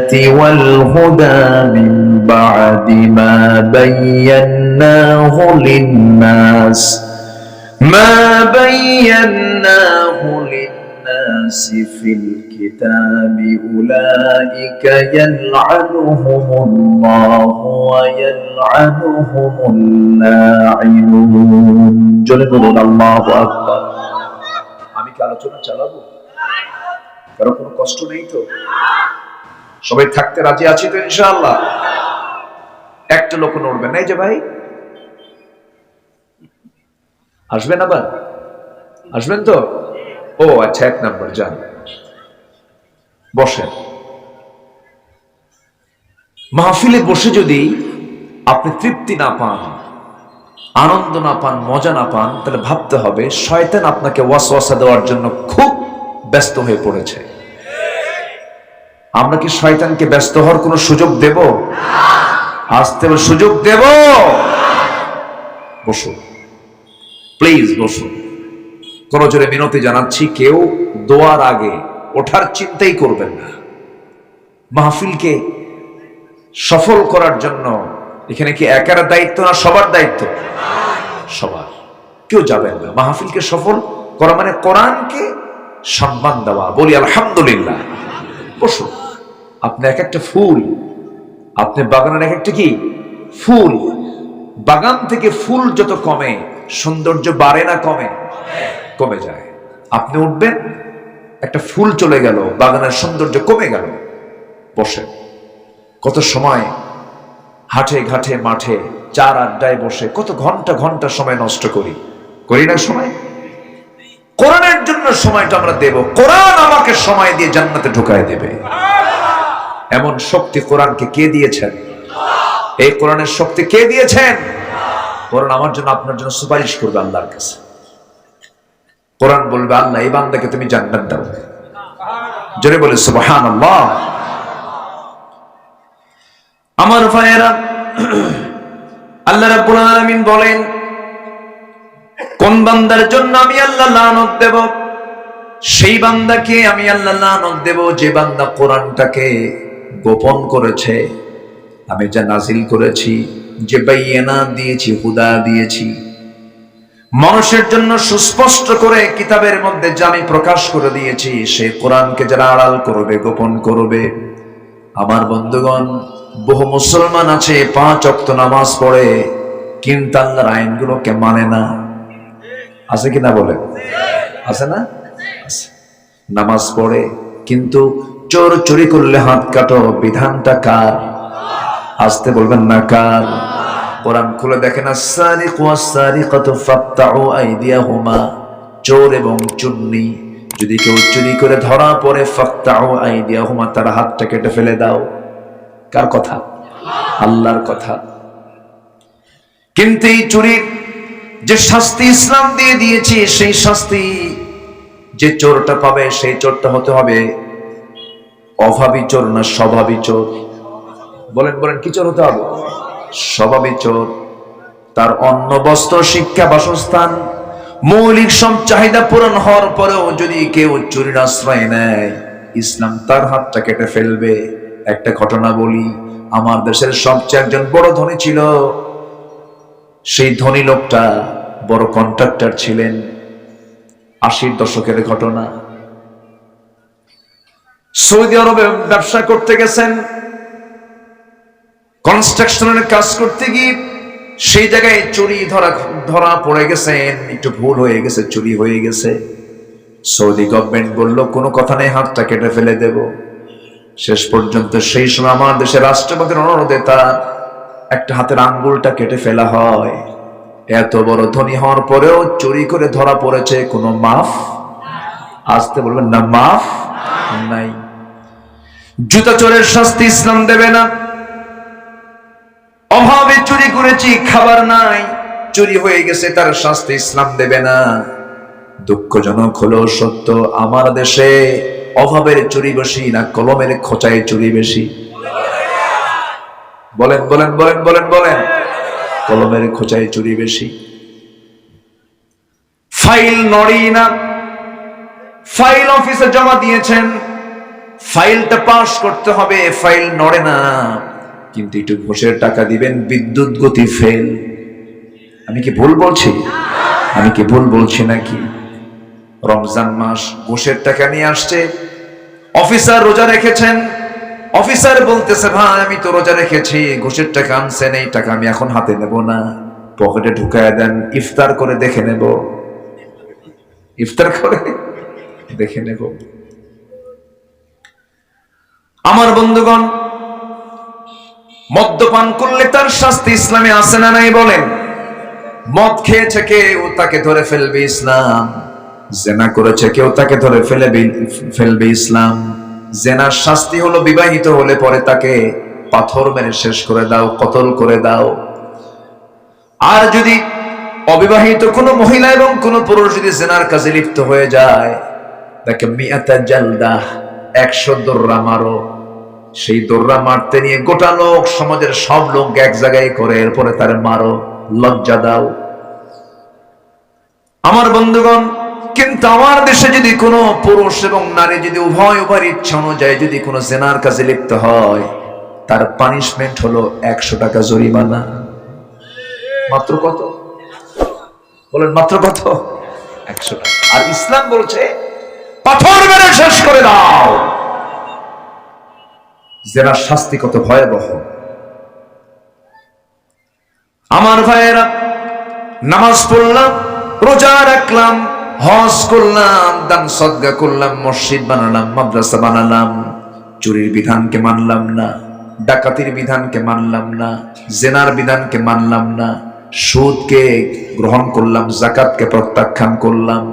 البينات والهدى من بعد ما بيناه للناس في الكتاب أولئك يلعنهم الله ويلعنهم اللاعنون জোরে বলুন আল্লাহু আকবার। আমি কি আলোচনা চালাবো? কারো কোনো কষ্ট নেই তো? সবাই থাকতে রাজি আছি তো ইনশাআল্লাহ? একটা লোক নড়বে না। এই যে ভাই আসবেন, আবার আসবেন তো? ও আচ্ছা, 1 নাম্বার যান, বসেন। মাহফিলে বসে যদি আপনি তৃপ্তি না পান, আনন্দ না পান, মজা না পান, তাহলে ভাবতে হবে শয়তান আপনাকে ওয়াসওয়াসা দেওয়ার জন্য খুব ব্যস্ত হয়ে পড়েছে। আমরা কি শয়তানকে ব্যস্ত হওয়ার কোনো সুযোগ দেব? আসতে সুযোগ দেব? বসুন প্লিজ, বসুন। কোন জোরে মিনতি জানাচ্ছি, কেউ দোয়ার আগে ওঠার চিন্তাই করবেন না। মাহফিলকে সফল করার জন্য এখানে কি একার দায়িত্ব না সবার দায়িত্ব? সবার। কেউ যাবেন না। মাহফিলকে সফল করা মানে কোরআনকে সম্মান দেওয়া। বলি আলহামদুলিল্লাহ। বসুন। আপনি এক একটা ফুল, আপনি বাগানের এক একটা কি ফুল, বাগান থেকে ফুল যত কমে সৌন্দর্য বাড়ে না কমে? কমে যায়। আপনি উঠবেন, একটা ফুল চলে গেল, বাগানের সৌন্দর্য কমে গেল। বসেন। কত সময় হাটে ঘাটে মাঠে চার আড্ডায় বসে কত ঘন্টা ঘন্টা সময় নষ্ট করি না সময়? কোরআনের জন্য সময়টা আমরা দেব। কোরআন আমাকে সময় দিয়ে জান্নাতে ঢুকায় দেবে। এমন শক্তি কোরআনকে কে দিয়েছেন? এই কোরআনের শক্তি কে দিয়েছেন? কোরআন আমার জন্য আপনার জন্য সুপারিশ করবে আল্লাহর কাছে। কোরআন বলবে, আল্লাহ এই বান্দাকে তুমি জান্নাত দাও। জোরে বলে সুবহানাল্লাহ। আমার ভাইয়েরা, আল্লাহ রাব্বুল আলামিন বলেন, কোন বান্দার জন্য আমি আল্লাহ লানত দেব? সেই বান্দাকে আমি আল্লাহ লানত দেব যে বান্দা কোরআনটাকে গোপন করেছে। আমি যা নাজিল করেছি, যে বাইয়ানা দিয়েছি, হুদা দিয়েছি, মানুষের জন্য সুস্পষ্ট করে কিতাবের মধ্যে যা আমি প্রকাশ করে দিয়েছি, সেই কোরআনকে যারা আড়াল করবে, গোপন করবে। আমার বন্ধুগণ, বহু মুসলমান আছে 5 ওয়াক্ত নামাজ পড়ে, কিন্তু আল্লাহর আইনগুলোকে মানে না। আছে কিনা বলেন? আছে না? আছে। নামাজ পড়ে কিন্তু চোর চুরি করলে হাত কাটো, বিধানটা কার? আসতে বলবেন না কার? কোরআন খুলে দেখেন, আস-সারিকু ওয়াস-সারিকাতু ফাকতাউ আইদিয়াহুমা। চোর এবং চুন্নি যদি কেউ চুরি করে ধরা পড়ে, ফাকতাউ আইদিয়াহুমা, তার হাতটা কেটে ফেলে দাও। কার কথা? আল্লাহর কথা। কিন্তু এই চুরির যে শাস্তি ইসলাম দিয়ে দিয়েছে, সেই শাস্তি যে চোরটা পাবে, সেই চোরটা হতে হবে অভাবী চোর না স্বভাবী চোর? বলেন বলেন, কি চোর হতে হবে? স্বভাবী চোর। তার অন্ন, বস্ত্র, শিক্ষা, বাসস্থান, মৌলিক সব চাহিদা পূরণ হওয়ার পরেও যদি কেউ চুরির আশ্রয় নেয়, ইসলাম তার হাতটা কেটে ফেলবে। একটা ঘটনা বলি, আমার দেশের সবচেয়ে একজন বড় ধনী ছিল। সেই ধনী লোকটা বড় কন্ট্রাক্টর ছিলেন। 80-র দশকের ঘটনা। সৌদি আরবে ব্যবসা করতে গেছেন, কনস্ট্রাকশনের কাজ করতে গিয়ে সেই জায়গায় চুরি ধরা পড়ে গেছেন। একটু ভুল হয়ে গেছে, চুরি হয়ে গেছে। সৌদি গভর্নমেন্ট বলল, কোনো কথা নেই, হাতটা কেটে ফেলে দেব। শেষ পর্যন্ত সেই সময় আমার দেশের রাষ্ট্রপতির অনুরোধে তার একটা হাতের আঙ্গুলটা কেটে ফেলা হয়। এত বড় ধনী হওয়ার পরেও চুরি করে ধরা পড়েছে, কোনো মাফ? আসতে বলবেন না, মাফ নাই। জুতা চোরের শাস্তি ইসলাম দেবে না। অভাবে চুরি করেছি, খাবার নাই, চুরি হয়ে গেছে, তার শাস্তি ইসলাম দেবে না। দুঃখজনক হলো সত্য, আমার দেশে অভাবের চুরি বেশি না কলমের খোঁচায় চুরি বেশি? বলেন বলেন বলেন বলেন বলেন। কলমের খোঁচায় চুরি বেশি। ফাইল নড়ি না, ফাইল অফিসে জমা দিয়েছেন, ফাইলটা পাস করতে হবে, ফাইল নড়ে না, কিন্তু একটু ঘুষের টাকা দিবেন, বিদ্যুৎ গতি ফেল। আমি কি ভুল বলছি? আমি কি ভুল বলছি নাকি? রমজান মাস, ঘুষের টাকা নিয়ে আসছে, অফিসার রোজা রেখেছেন, অফিসার বলতেছে ভাই আমি তো রোজা রেখেছি, ঘুষের টাকা আনছেন, এই টাকা আমি এখন হাতে নেব না, পকেটে ঢুকায় দেন, ইফতার করে দেখে নেব, ইফতার করে দেখে নেব। আমার বন্ধুগণ, মদ্যপান করলে তার শাস্তি ইসলামে আছে না নাই বলেন? মদ খেয়েছে কেউ, তাকে ধরে ফেলবে ইসলাম। জেনা করেছে কেউ, তাকে ধরে ফেলবে ইসলাম। জেনার শাস্তি হলো বিবাহিত হলে পরে তাকে পাথর মেরে শেষ করে দাও, কতল করে দাও। আর যদি অবিবাহিত কোনো মহিলা এবং কোনো পুরুষ যদি জেনার কাজে লিপ্ত হয়ে যায়, তাকে মিয়াতা জালদা, 100 দোররা মারো। সেই দোররা মারতে নিয়ে গোটা লোক, সমাজের সব লোক এক জায়গায় করে, এরপরে তার মারো, লজ্জা দাও। আমার বন্ধুগণ, কিন্তু আমার দেশে যদি কোনো পুরুষ এবং নারী যদি উভয় ইচ্ছা অনুযায়ী যদি কোনো জেনার কাজে লিপ্ত হয়, তার পানিশমেন্ট হলো 100 টাকা জরিমানা। মাত্র কত বলেন? মাত্র কত? 100 টাকা। আর ইসলাম বলছে পাথর মেরে শেষ করে দাও। জেনার শাস্তি কত ভয়াবহ! আমার ভাইয়েরা, নামাজ পড়লাম, রোজা রাখলাম, হজ করলাম, দান সদকা করলাম, মসজিদ বানালাম, মাদ্রাসা বানালাম, চুরির বিধানকে মানলাম না, ডাকাতির বিধানকে মানলাম না, জেনার বিধানকে মানলাম না, সুদকে গ্রহণ করলাম, যাকাতকে প্রত্যাখ্যান করলাম।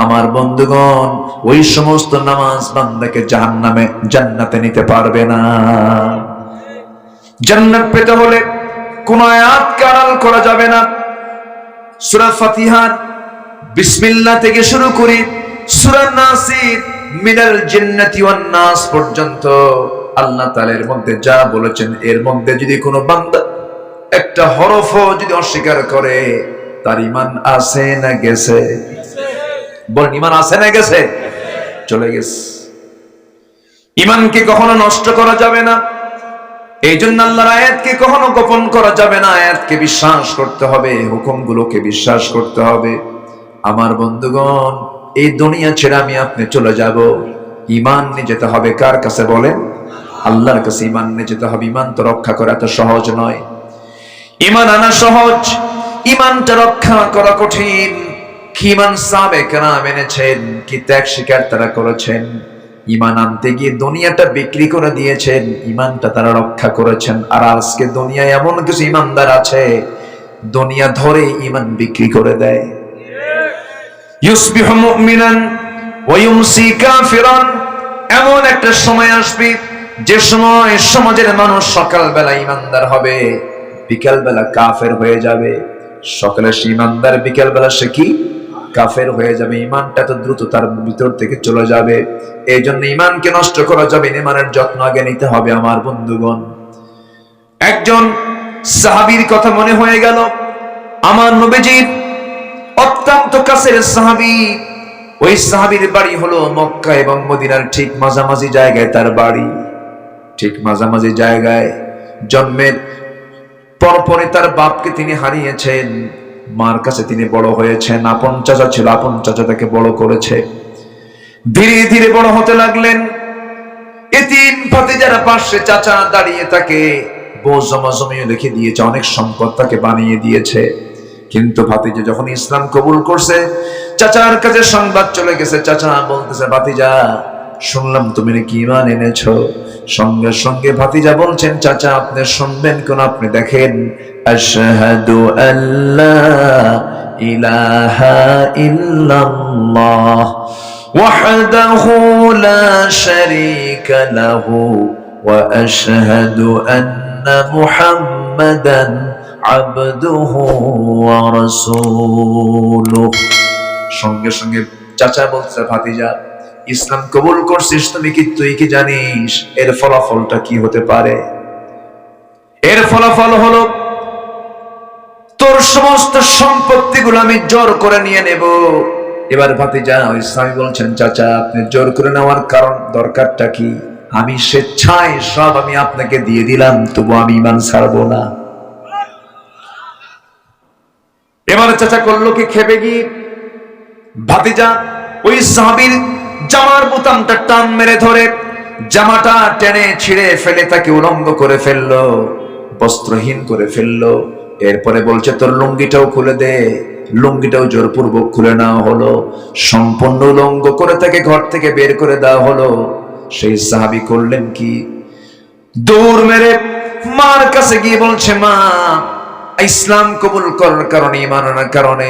আমার বন্ধুগণ, ওই সমস্ত নামাজ বান্দাকে জাহান্নামে, জান্নাতে নিতে পারবে না। জান্নাত পেতে হলে কোন আয়াতকে আড়াল করা যাবে না। সূরা ফাতিহার বিসমিল্লাহ থেকে শুরু করি সূরা নাসির মিনাল জিন্নাতি ওয়ান নাস পর্যন্ত আল্লাহ তাআলা এর মধ্যে যা বলেছেন, এর মধ্যে যদি কোনো বান্দা একটা হরফও যদি অস্বীকার করে, তার ঈমান আছে না গেছে? বলেন, ঈমান আছে না গেছে? চলে গেছে। ঈমানকে কখনো নষ্ট করা যাবে না। এই জন্য আল্লাহর আয়াতকে কখনো গোপন করা যাবে না। আয়াতকে বিশ্বাস করতে হবে, হুকুমগুলোকে বিশ্বাস করতে হবে। আমার বন্ধুগণ, এই দুনিয়া ছেড়ে আমি আপনি চলে যাব, ঈমান নিয়ে যেতে হবে কার কাছে বলেন? আল্লাহর কাছে ঈমান নিয়ে যেতে হবে। ঈমান তো রক্ষা করা এত সহজ নয়। ঈমান আনা সহজ, ঈমানটা রক্ষা করা কঠিন। কি ঈমান সাহাবায়ে কেরাম এনেছেন, কি ত্যাগ স্বীকার তারা করেছেন। ঈমান আনতে গিয়ে দুনিয়াটা বিক্রি করে দিয়েছেন, ঈমানটা তারা রক্ষা করেছেন। আর আজকে দুনিয়ায় এমন কিছু ঈমানদার আছে, দুনিয়া ধরে ঈমান বিক্রি করে দেয়। ইউসবিহু মুমিনান ওয়া ইউমসি কাফিরান। এমন একটা সময় আসবে যে সময় সমাজের মানুষ সকালবেলা ঈমানদার হবে, বিকালবেলা কাফের হয়ে যাবে। সকালে সে ঈমানদার, বিকালবেলা সে কি? কাফের হয়ে যাবে। ঈমানটা তো দ্রুত তার ভিতর থেকে চলে যাবে। এই জন্য ঈমানকে নষ্ট করা যাবে, ঈমানের যত্ন আগে নিতে হবে। আমার বন্ধুগণ, একজন সাহাবীর কথা মনে হয়ে গেল, আমার নবীজির অত্যন্ত কাছের সাহাবী। ওই সাহাবীর বাড়ি হলো মক্কা এবং মদিনার ঠিক মাঝামাঝি জায়গায় তার বাড়ি। ঠিক মাঝামাঝি জায়গায় জন্মের পরপরই তার বাপকে তিনি হারিয়েছেন, মার কাছে তিনি বড় হয়েছেন। আপন চাচা ছিল, আপন চাচা তাকে বড় করেছে। ধীরে ধীরে বড় হতে লাগলেন। এতিম ভাতিজার পাশে চাচা দাঁড়িয়ে তাকে বোঝ জমা জমিয়ে লিখে দিয়েছে, অনেক সম্পদ তাকে বানিয়ে দিয়েছে। কিন্তু ভাতিজা যখন ইসলাম কবুল করছে, চাচার কাছে সংবাদ চলে গেছে। চাচা বলতেছে, ভাতিজা শুনলাম তুমি নাকি ঈমান এনেছো। সঙ্গে সঙ্গে ভাতিজা বলছেন, চাচা আপনি শুনবেন কোন? আপনি দেখেন, আশহাদু আল্লা ইলাহা ইল্লাল্লাহ ওয়াহদাহু লা শারীকা লাহু ওয়া আশহাদু আন্না মুহাম্মাদান আবদুহু ওয়া রাসূলুহু। সঙ্গে সঙ্গে চাচা বলছে, ভাতিজা ইসলাম কবুল করছিস, তুই কি জানিস এর ফলাফলটা কি হতে পারে? এর ফলাফল হলো তোর সমস্ত সম্পত্তিগুলো আমি জোর করে নিয়ে নেব। এবার ভাতিজা ওই স্বামী বলছেন, চাচা আপনি জোর করে নেওয়ার কারণ, দরকারটা কি? আমি স্বেচ্ছায় সব আমি আপনাকে দিয়ে দিলাম, তবু আমি ঈমান ছাড়বো না। এবার চাচা করলো কি, খেপে গিয়ে ভাতিজা ওই সাহাবীর জামার বোতামটা টান মেরে ধরে জামাটা টেনে ছিঁড়ে ফেলে তাকে উলঙ্গ করে ফেললো, বস্ত্রহীন করে ফেললো। এরপরে বলছে তোর লুঙ্গিটাও খুলে দে। লুঙ্গিটাও জোরপূর্বক খুলে নেওয়া হলো, সম্পূর্ণ উলঙ্গ করে তাকে ঘর থেকে বের করে দেওয়া হলো। সেই সাহাবী করলেন কি, দৌড় মেরে মার কাছে গিয়ে বলছে, মা, ইসলাম কবুল করার কারণে, ঈমান আনার কারণে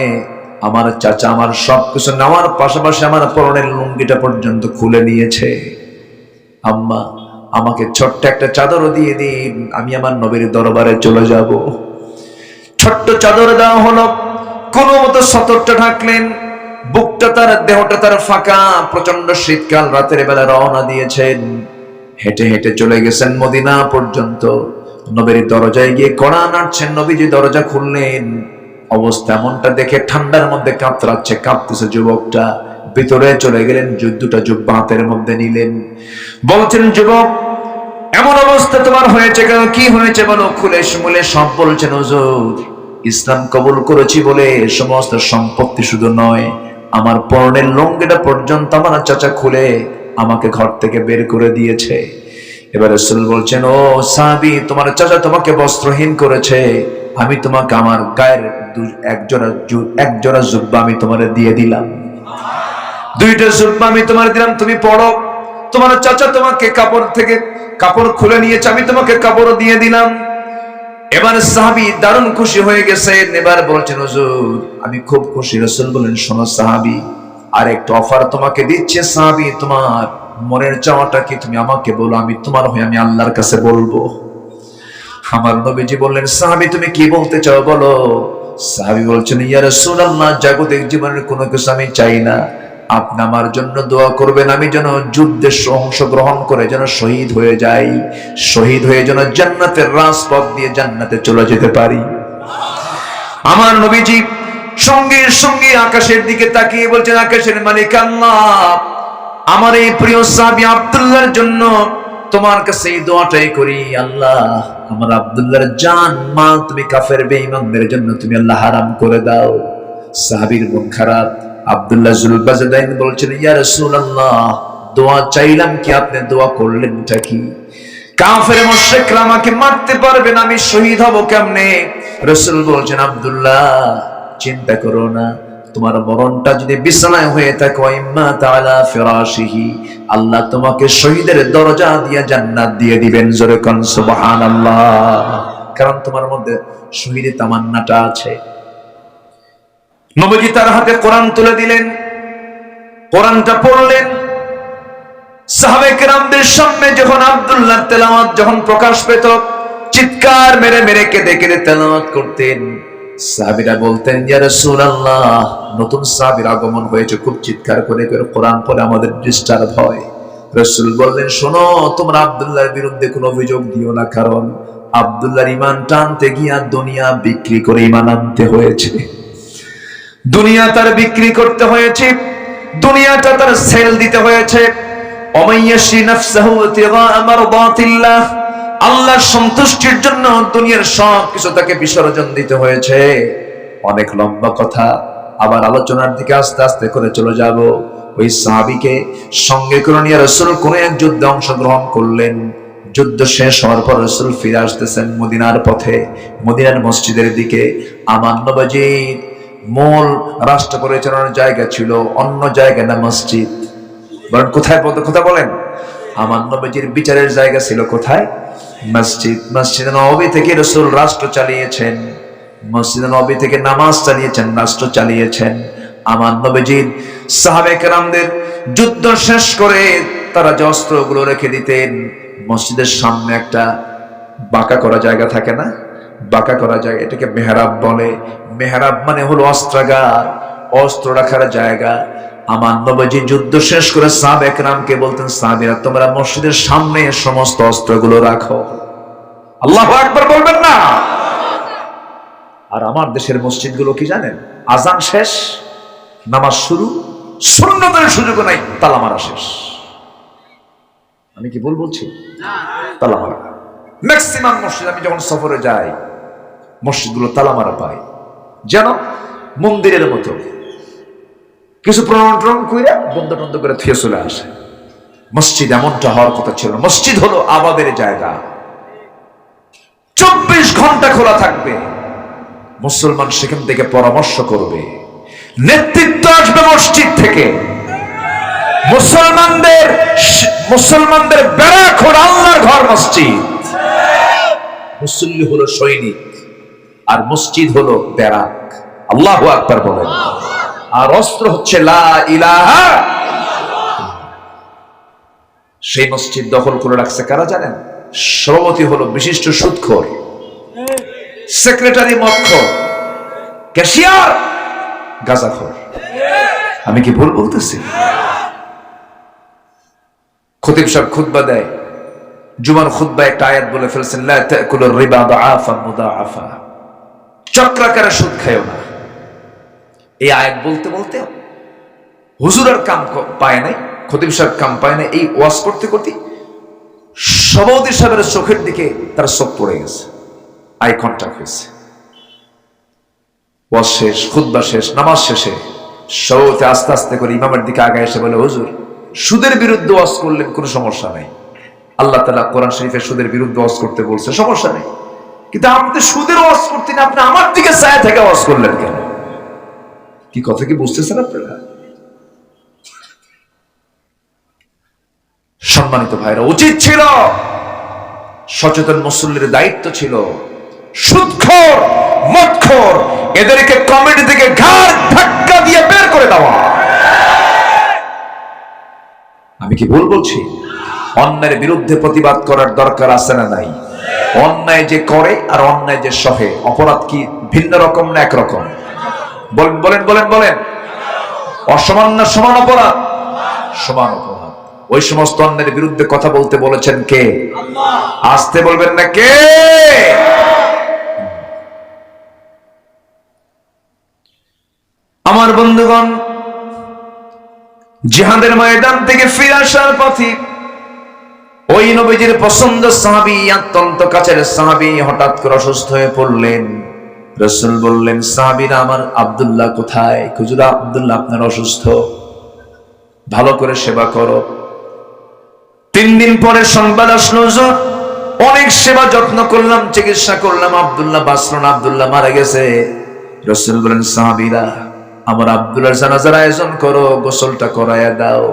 আমার চাচা আমার সবকিছু নেওয়ার পাশাপাশি আমার পরনের লুঙ্গিটা পর্যন্ত খুলে নিয়েছে। আম্মা, আমাকে ছোট্ট একটা চাদরও দিয়ে দিন, আমি আমার নবীর দরবারে চলে যাব। ছোট্ট চাদর দেওয়া হলো, কোনো মতো সতর্কটা ঢাকলেন, বুকটা তার, দেহটা তার ফাঁকা, প্রচন্ড শীতকাল, রাতের বেলা রওনা দিয়েছেন। হেঁটে হেঁটে চলে গেছেন মদিনা পর্যন্ত। নবীর দরজায় গিয়ে কড়া নাড়ছেন, নবীজি দরজা খুললেন। অবস্থা এমনটা দেখে ঠান্ডার মধ্যে কাঁপতেছে, কাঁপতেছে যুবকটা। ভিতরে চলে গেলেন, দুটা জুব্বা হাতের মধ্যে নিলেন, বলছেন, যুবক, এমন অবস্থা তোমার হয়েছে কেন? কি হয়েছে বলো, খুলে শুলে সব বলছেন। হুজুর, ইসলাম কবুল করেছি বলে সমস্ত সম্পত্তি শুধু নয়, আমার পরনের লুঙ্গিটা পর্যন্ত আমার চাচা খুলে আমাকে ঘর থেকে বের করে দিয়েছে। এবার রাসূল বলছেন, ও সাহাবী, তোমার চাচা তোমাকে বস্ত্রহীন করেছে, আমি তোমাকে আমার গায়ের এক জোড়া জুব্বা আমি তোমারে দিয়ে দিলাম, দুইটা জুব্বা আমি তোমার দিলাম, তুমি পড়ো। তোমার চাচা তোমাকে কাপড় থেকে কাপড় খুলে নিয়েছে, আমি তোমাকে কাপড় দিয়ে দিলাম। এবার সাহাবী দারুণ খুশি হয়ে গেছেন। এবার বলছেন, হুজুর, আমি খুব খুশি। রাসূল বলেন, শোনো সাহাবী, আর একটা অফার তোমাকে দিচ্ছে। সাহাবী, তোমার মনের চাওয়াটা কি তুমি আমাকে বলো, আমি তোমার হয়ে আমি আল্লাহর কাছে বলবো। আমার নবীজি বললেন, সাহাবী, তুমি কি বলতে চাও বলো। সাহাবী বলছেন, ইয়া রাসূলুল্লাহ, জাগতিক জীবনের কোনো কিছু আমি চাই না, আপনি আমার জন্য দোয়া করবেন, আমি যেন যুদ্ধে অংশগ্রহণ করে যেন শহীদ হয়ে যাই, শহীদ হয়ে যেন জান্নাতের রাজপথ দিয়ে জান্নাতে চলে যেতে পারি। আমার নবীজি সঙ্গে সঙ্গে আকাশের দিকে তাকিয়ে বলছেন, আকাশের মালিক আল্লাহ, আমার এই প্রিয় সাহাবী আব্দুল্লাহর জন্য তোমার কাছে এই দোয়াটাই করি, আল্লাহ, আমার আব্দুল্লাহর জান মাল তুমি কাফের বেঈমানদের জন্য তুমি আল্লাহ হারাম করে দাও। সাহাবীর মন খারাপ। আব্দুল্লাহ জুলবাজদাইন বলছেন, ইয়া রাসূলুল্লাহ, দোয়া চাইলাম কি, আপনি দোয়া করলেনটা কি? কাফের মুশরিকরা আমাকে মারতে পারবে না, আমি শহীদ হব কেমনে? রাসূল বলছেন, আব্দুল্লাহ, চিন্তা করো না, তোমার মরণটা যদি বিছানায় হয়ে থাকে, ইম্মা তাআলা ফিরাশিহি, আল্লাহ তোমাকে শহীদের দরজা দিয়ে জান্নাত দিয়ে দিবেন। জোরে কোন সুবহানাল্লাহ। কারণ তোমার মধ্যে শহীদের তামান্নাটা আছে। নবীজি তার হাতে কোরআন তুলে দিলেন, কোরআনটা পড়লেন। সাহাবায়ে কেরামদের সামনে যখন আব্দুল্লাহর তেলাওয়াত যখন প্রকাশ পেত, চিৎকার মেরে মেরে কেঁদে কেঁদে তেলাওয়াত করতেন। সাহাবীরা বলতেন, ইয়া রাসূলুল্লাহ, নতুন সাহাবীর আগমন হয়েছে, খুব চিৎকার করে করে কোরআন পড়ে আমাদের ডিস্টার্ব হয়। রাসূল বললেন, শোনো, তোমরা আব্দুল্লাহর বিরুদ্ধে কোনো অভিযোগ দিও না, কারণ আব্দুল্লাহর ঈমান টানতে গিয়া দুনিয়া বিক্রি করে ঈমান আনতে হয়েছে। দুনিয়া তার বিক্রি করতে হয়েছে, দুনিয়াটা তার সেল দিতে হয়েছে। ওমাইয়াশি নাফসাহু ইতিগা মারদাতিল্লাহ, আল্লাহর সন্তুষ্টির জন্য দুনিয়ার সব কিছু তাকে বিসর্জন দিতে হয়েছে। অনেক লম্বা কথা, আবার আলোচনার দিকে আস্তে আস্তে করে চলে যাব। ওই সাহাবীকে সঙ্গে করে নিয়ে রাসূল কোন এক যুদ্ধে অংশগ্রহণ করলেন। যুদ্ধ শেষ হওয়ার পর রাসূল ফিরে আসতেছেন মদিনার পথে, মদিনার মসজিদের দিকে। আমার নবীজির মূল রাষ্ট্র পরিচালনার জায়গা ছিল অন্য জায়গা না, মসজিদ। বলেন কোথায়? কথা বলেন। আমার নবীজির বিচারের জায়গা ছিল কোথায়? মসজিদ। মসজিদে নববী থেকে রাসূল রাষ্ট্র চালিয়েছেন, মসজিদে নববী থেকে নামাজ চালিয়েছেন, রাষ্ট্র চালিয়েছেন। আমার নবীজির সাহাবায়ে কেরামদের যুদ্ধ শেষ করে তারা যে অস্ত্রগুলো রেখে দিতেন, মসজিদের সামনে একটা বাঁকা করা জায়গা থাকে না, বাঁকা করা জায়গা, এটাকে মেহরাব বলে। মেহরাব মানে হলো অস্ত্রাগার, অস্ত্র রাখার জায়গা। আমার নবীজি যুদ্ধ শেষ করে সাহাবায়ে কেরামকে বলতেন, সাহাবীরা, তোমরা মসজিদের সামনে সমস্ত অস্ত্রগুলো রাখো। আল্লাহু আকবার বলবেন না? আর আমার দেশের মসজিদগুলো কি জানেন? আজান শেষ, নামাজ শুরু, সুন্নতের সুযোগ নাই, তালা মারা শেষ। আমি কি ভুল বলছি? তালা মারা। ম্যাক্সিমাম মসজিদ আমি যখন সফরে যাই, মসজিদগুলো তালা মারা পাই, যেন মন্দিরের মতো। কিছু প্রণয়ন কইরা বন্ধ টন্ধ করে থুয়ে চলে আসে। মসজিদ এমনটা হওয়ার কথা ছিল। মসজিদ হলো আবাদের জায়গা, 24 ঘন্টা খোলা থাকবে। মুসলমান সেখান থেকে পরামর্শ করবে, নেতৃত্ব আসবে মসজিদ থেকে। মুসলমানদের ব্যারাক হলো আল্লাহর ঘর মসজিদ। মুসল্লি হলো সৈনিক, আর মসজিদ হলো ব্যারাক। আল্লাহু আকবার বলেন। আর অস্ত্র হচ্ছে লা ইলাহা। সেই মসজিদ দখল করে রাখছে কারা জানেন? সভাপতি হলো বিশিষ্ট সুদখোর, সেক্রেটারি মদখোর, ক্যাশিয়ার গাঁজাখোর। আমি কি ভুল বলতেছি? খতিব সাহেব খুতবা দেয়, জুমার খুতবা একটা আয়াত বলে ফেলছেন, লা তাকুলুর রিবা দাআফান মুদাআফা, চক্রাকারে সুদ খায়ও না। এই আয়াত বলতে বলতে হুজুর আর কাম পায় নাই, খতিব সাহেব কাম পায় না। এই ওয়াজ করতে করতে সভাপতি সাহেবের চোখের দিকে তার চোখ পড়ে গেছে, আই কন্টাক্ট হয়েছে। ওয়াজ শেষ, খুতবা শেষ, নামাজ শেষে সভাপতি আস্তে আস্তে করে ইমামের দিকে আগায় এসে বলে, হুজুর সুদের বিরুদ্ধে ওয়াজ করলেন, কোনো সমস্যা নেই। আল্লাহ তাআলা কোরআন শরীফে সুদের বিরুদ্ধে ওয়াজ করতে বলছে, সমস্যা নেই। কিন্তু আপনি সুদের ওয়াজ করতেন, আপনি আমার দিকে ছায়া থেকে ওয়াজ করলেন কেন? কি কথা কি বুঝতেছেন আপনারা? সম্মানিত ভাইরা, উচিত ছিল, সচেতন মুসল্লির দায়িত্ব ছিল সুদখোর, মদখোর এদেরকে কমিটি থেকে ঘাড় ধাক্কা দিয়ে বের করে দেওয়া। আমি কি ভুল বলছি? অন্যায়ের বিরুদ্ধে প্রতিবাদ করার দরকার আছে না নাই? অন্যায় যে করে আর অন্যায় যে সহে, অপরাধ কি ভিন্ন রকম না একরকম? বলেন বলেন বলেন বলেন। অসমান না সমান অপরাধ? সমান অপরাধ। ওই সমস্ত অন্যায়ের বিরুদ্ধে কথা বলতে বলেছেন কে? আল্লাহ। আসতে বলবেন না কে? আমার বন্ধুগণ, জিহাদের ময়দান থেকে ফিরে আসার পথে ওই নবীজির পছন্দ সাহাবী, অত্যন্ত কাছের সাহাবী হঠাৎ করে অসুস্থ হয়ে পড়লেন। রাসূল বললেন, সাহাবীরা আমার আব্দুল্লাহ কোথায়? হুজুর আব্দুল্লাহ আপনার অসুস্থ, ভালো করে সেবা করো। 3 দিন পরে সংবাদ আসলো, হুজুর অনেক সেবা যত্ন করলাম, চিকিৎসা করলাম, আব্দুল্লাহ বাঁচল না, আব্দুল্লাহ মারা গেছে। রাসূল বলেন, সাহাবীরা আমার আব্দুল্লাহর জানাজার আয়োজন করো, গোসলটা করায়া দাও।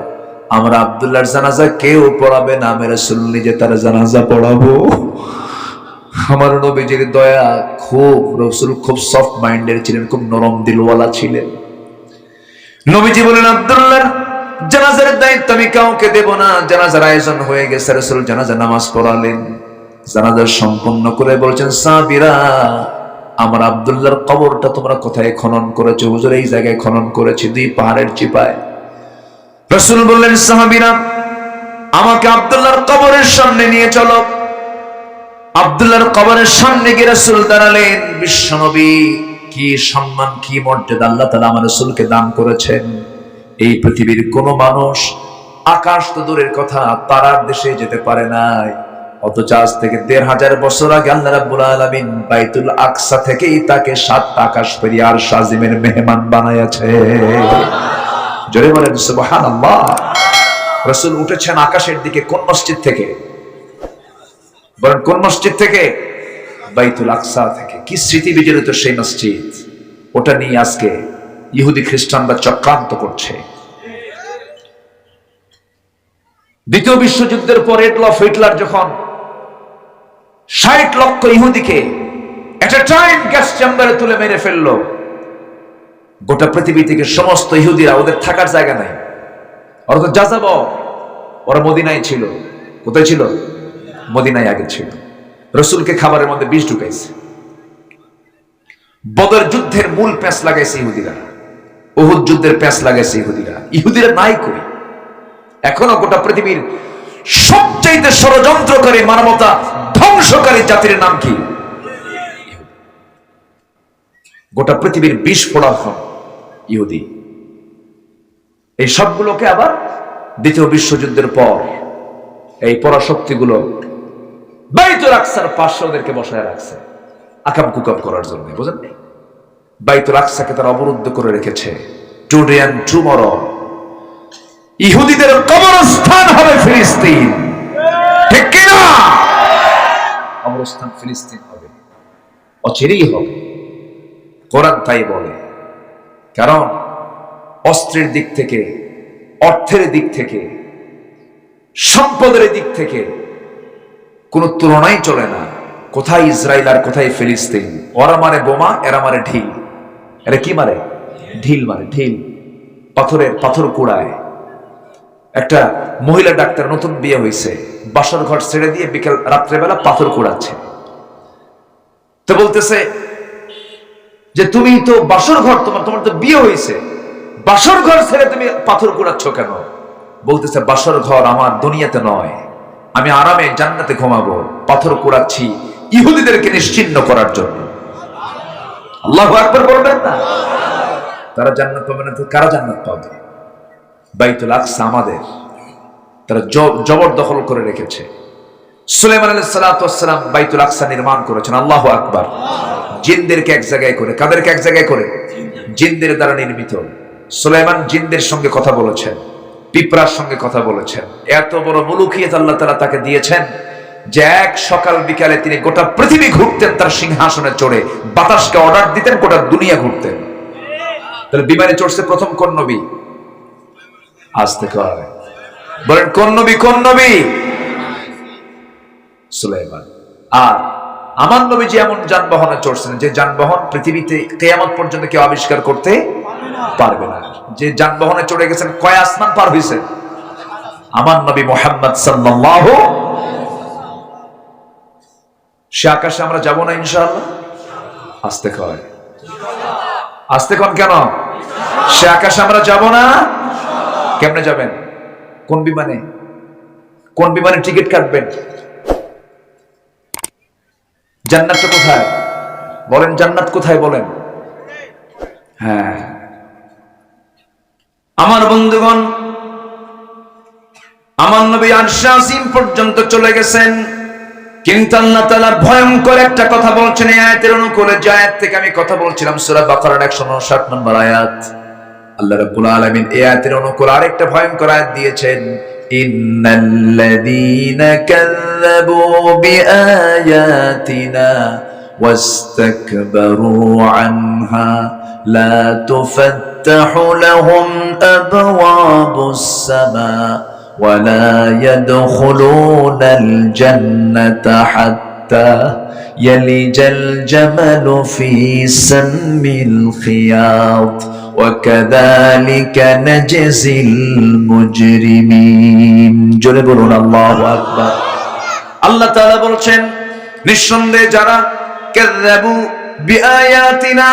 আমরা আব্দুল্লাহর জানাজা কেউ পড়াবে না, আমি রাসূল নিজে তার জানাজা পড়াবো। আমার নবীজির দয়া খুব, রাসূল খুব সফট মাইন্ডের ছিলেন, খুব নরম দিলওয়ালা ছিলেন। নবীজি বলেন, আব্দুল্লাহর জানাজার দায়িত্ব আমি কাউকে দেব না। জানাজার আয়োজন হয়ে গেছে, রাসূল জানাজা নামাজ পড়ালেন। জানাজা সম্পন্ন করে বলছেন, সাহাবীরা আমার আব্দুল্লাহর কবরটা তোমরা কোথায় খনন করেছো? হুজুর এই জায়গায় খনন করেছি, 2 পাহাড়ের চিপায়। রাসূল বললেন, সাহাবীরা আমাকে আব্দুল্লাহর কবরের সামনে নিয়ে চলো। আব্দুল্লাহর কবরের সামনে গিয়ে রাসূল দাঁড়ালেন। বিশ্বনবী কি সম্মান, কি মর্যাদা আল্লাহ তাআলা আমার রাসূলকে দান করেছেন। এই পৃথিবীর কোন মানুষ আকাশ তো দূরের কথা, তারার দেশে যেতে পারে নাই, অথচ আজ থেকে 1500 বছর আগে আল্লাহ রাব্বুল আলামিন বাইতুল আকসা থেকেই তাকে 7 আকাশ পেরিয়ে আরশ আজিমের মেহমান বানাইয়াছে। জোরে বলেন সুবহানাল্লাহ। রাসূল উঠেছেন আকাশের দিকে কোন মসজিদ থেকে? বলেন কোন মসজিদ থেকে? বাইতুল আকসা থেকে। কি স্মৃতি বিজড়িত সেই মসজিদ, ওটা নিয়ে আজকে ইহুদি খ্রিস্টানরা চক্রান্ত করছে। দ্বিতীয় বিশ্বযুদ্ধের পর এডলফ হিটলার যখন 60 লক্ষ ইহুদিকে এট এ টাইম গ্যাস চেম্বারে তুলে মেরে ফেললো, গোটা পৃথিবী থেকে সমস্ত ইহুদিরা, ওদের থাকার জায়গা নাই, ওরা তো যাযাব, ওরা মদিনায় ছিল। কোথায় ছিল? মদিনায় আগে ছিল। রাসূলকে খাবারের মধ্যে বিষ ঢুকাইছে। বদর যুদ্ধের মূল প্যাঁচ লাগাইছে ইহুদিরা, উহুদ যুদ্ধের প্যাঁচ লাগাইছে ইহুদিরা। ইহুদিরা নাই কই। এখনো গোটা পৃথিবীর সবচাইতে ষড়যন্ত্রকারী, মানবতা ধ্বংসকারী জাতির নাম কি? গোটা পৃথিবীর বিষ ফোড়া ইহুদি। এই সবগুলোকে আবার দ্বিতীয় বিশ্বযুদ্ধের পর এই পরাশক্তিগুলো বাইতুল আকসার পাশে ওদেরকে বসায় রাখছে আকাম কুকাম করার জন্য, বুঝেন? বাইতুল আকসাকে তারা অবরুদ্ধ করে রেখেছে। টুডে এন্ড টুমরো ইহুদিদের কবরস্থান হবে ফিলিস্তিন, ঠিক কিনা? কবরস্থান ফিলিস্তিন হবে, অচিরেই হবে, কোরআন তাই বলে। কারণ অস্ত্রের দিক থেকে, অর্থের দিক থেকে, সম্পদের দিক থেকে কোন তুলনাই চলে না। কোথায় ইসরায়েল আর কোথায় ফিলিস্তিন? ওরা মারে বোমা, এরা মারে ঢিল। এরা কি মারে? ঢিল মারে, ঢিল। পাথর কুড়ায়। একটা মহিলা ডাক্তার, নতুন বিয়ে হয়েছে, বাসর ঘর ছেড়ে দিয়ে বিকেল রাত্রেবেলা পাথর কুড়াচ্ছে। তো বলতেছে যে তুমি তো বাসর ঘর, তোমার তো বিয়ে হয়েছে, বাসর ঘর ছেড়ে তুমি পাথর কুড়াচ্ছ কেন? বলতেছে বাসর ঘর আমার দুনিয়াতে নয়, আমি আরামে জান্নাতে ঘুমাবো, পাথর কুড়াচ্ছি ইহুদিদেরকে নিশ্চিহ্ন করার জন্য। আল্লাহু আকবার বলবেন না? তারা জান্নাত পাবে না তো কারা জান্নাত পাবে? বাইতুল আকসা আমাদের, তারা জবরদখল করে রেখেছে। সুলাইমান আলাইহিস সালাতু ওয়াস সালাম বাইতুল আকসা নির্মাণ করেছেন। আল্লাহু আকবার। জিনদেরকে এক জায়গায় করে, কাদেরকে এক জায়গায় করে? জিনদের দ্বারা নির্মিত। সুলাইমান জিনদের সঙ্গে কথা বলেছেন, পিঁপড়ার সঙ্গে কথা বলেছেন। এত বড় মুলুকিয়ত আল্লাহ তাআলা তাকে দিয়েছেন যে এক সকাল বিকালে তিনি গোটা পৃথিবী ঘুরতেন তার সিংহাসনে চড়ে, বাতাসকে অর্ডার দিতেন, গোটা দুনিয়া ঘুরতেন। তাহলে বিমানে চড়ছে প্রথম কোন নবী? আজ থেকে বলেন কোন নবী? কোন নবী? সুলাইমান। আর আমার নবীজি এমন যানবাহনে চড়ছেন যে যানবাহন পৃথিবীতে কিয়ামত পর্যন্ত কেউ আবিষ্কার করতে পারবে না। যে যানবাহনে চড়ে গেছেন, কয় আসমান পার হইছেন? আমার নবী মুহাম্মদ সাল্লাল্লাহু। সে আকাশে আমরা যাব না ইনশাআল্লাহ? আস্তে কয়, আস্তে কোন কেন? সে আকাশে আমরা যাব না? কেমনে যাবেন? কোন বিমানে? কোন বিমানে টিকিট কাটবেন? জান্নাত কোথায় বলেন? জান্নাত কোথায় বলেন? হ্যাঁ আমার বন্ধুগণ, আমার নবী আরশে আজিম পর্যন্ত চলে গেছেন, কিন্তু আল্লাহ তাআলা ভয়ঙ্কর একটা কথা বলছেন এই আয়াতের অনুকূলে। যে আয়াত থেকে আমি কথা বলছিলাম, সূরা বাকারার 159 নম্বর আয়াত। আল্লাহ রাব্বুল আলামিন এই আয়াতের অনুকূলে আরেকটা ভয়ঙ্কর আয়াত দিয়েছেন। ইন্নাল্লাযীনা কাযযাবু বিআয়াতিনা ওয়াস্তাকবারু আনহা লা তুফাত্তাহু লাহুম আবওয়াবুস সামা ولا يدخلون الجنة حتى يلج الجمل في سم الخياط وكذلك نجزي المجرمين জোরে বলুন আল্লাহু আকবার। আল্লাহ তাআলা বলছেন নিঃসন্দেহে যারা কাযযাবু বিআয়াতিনা,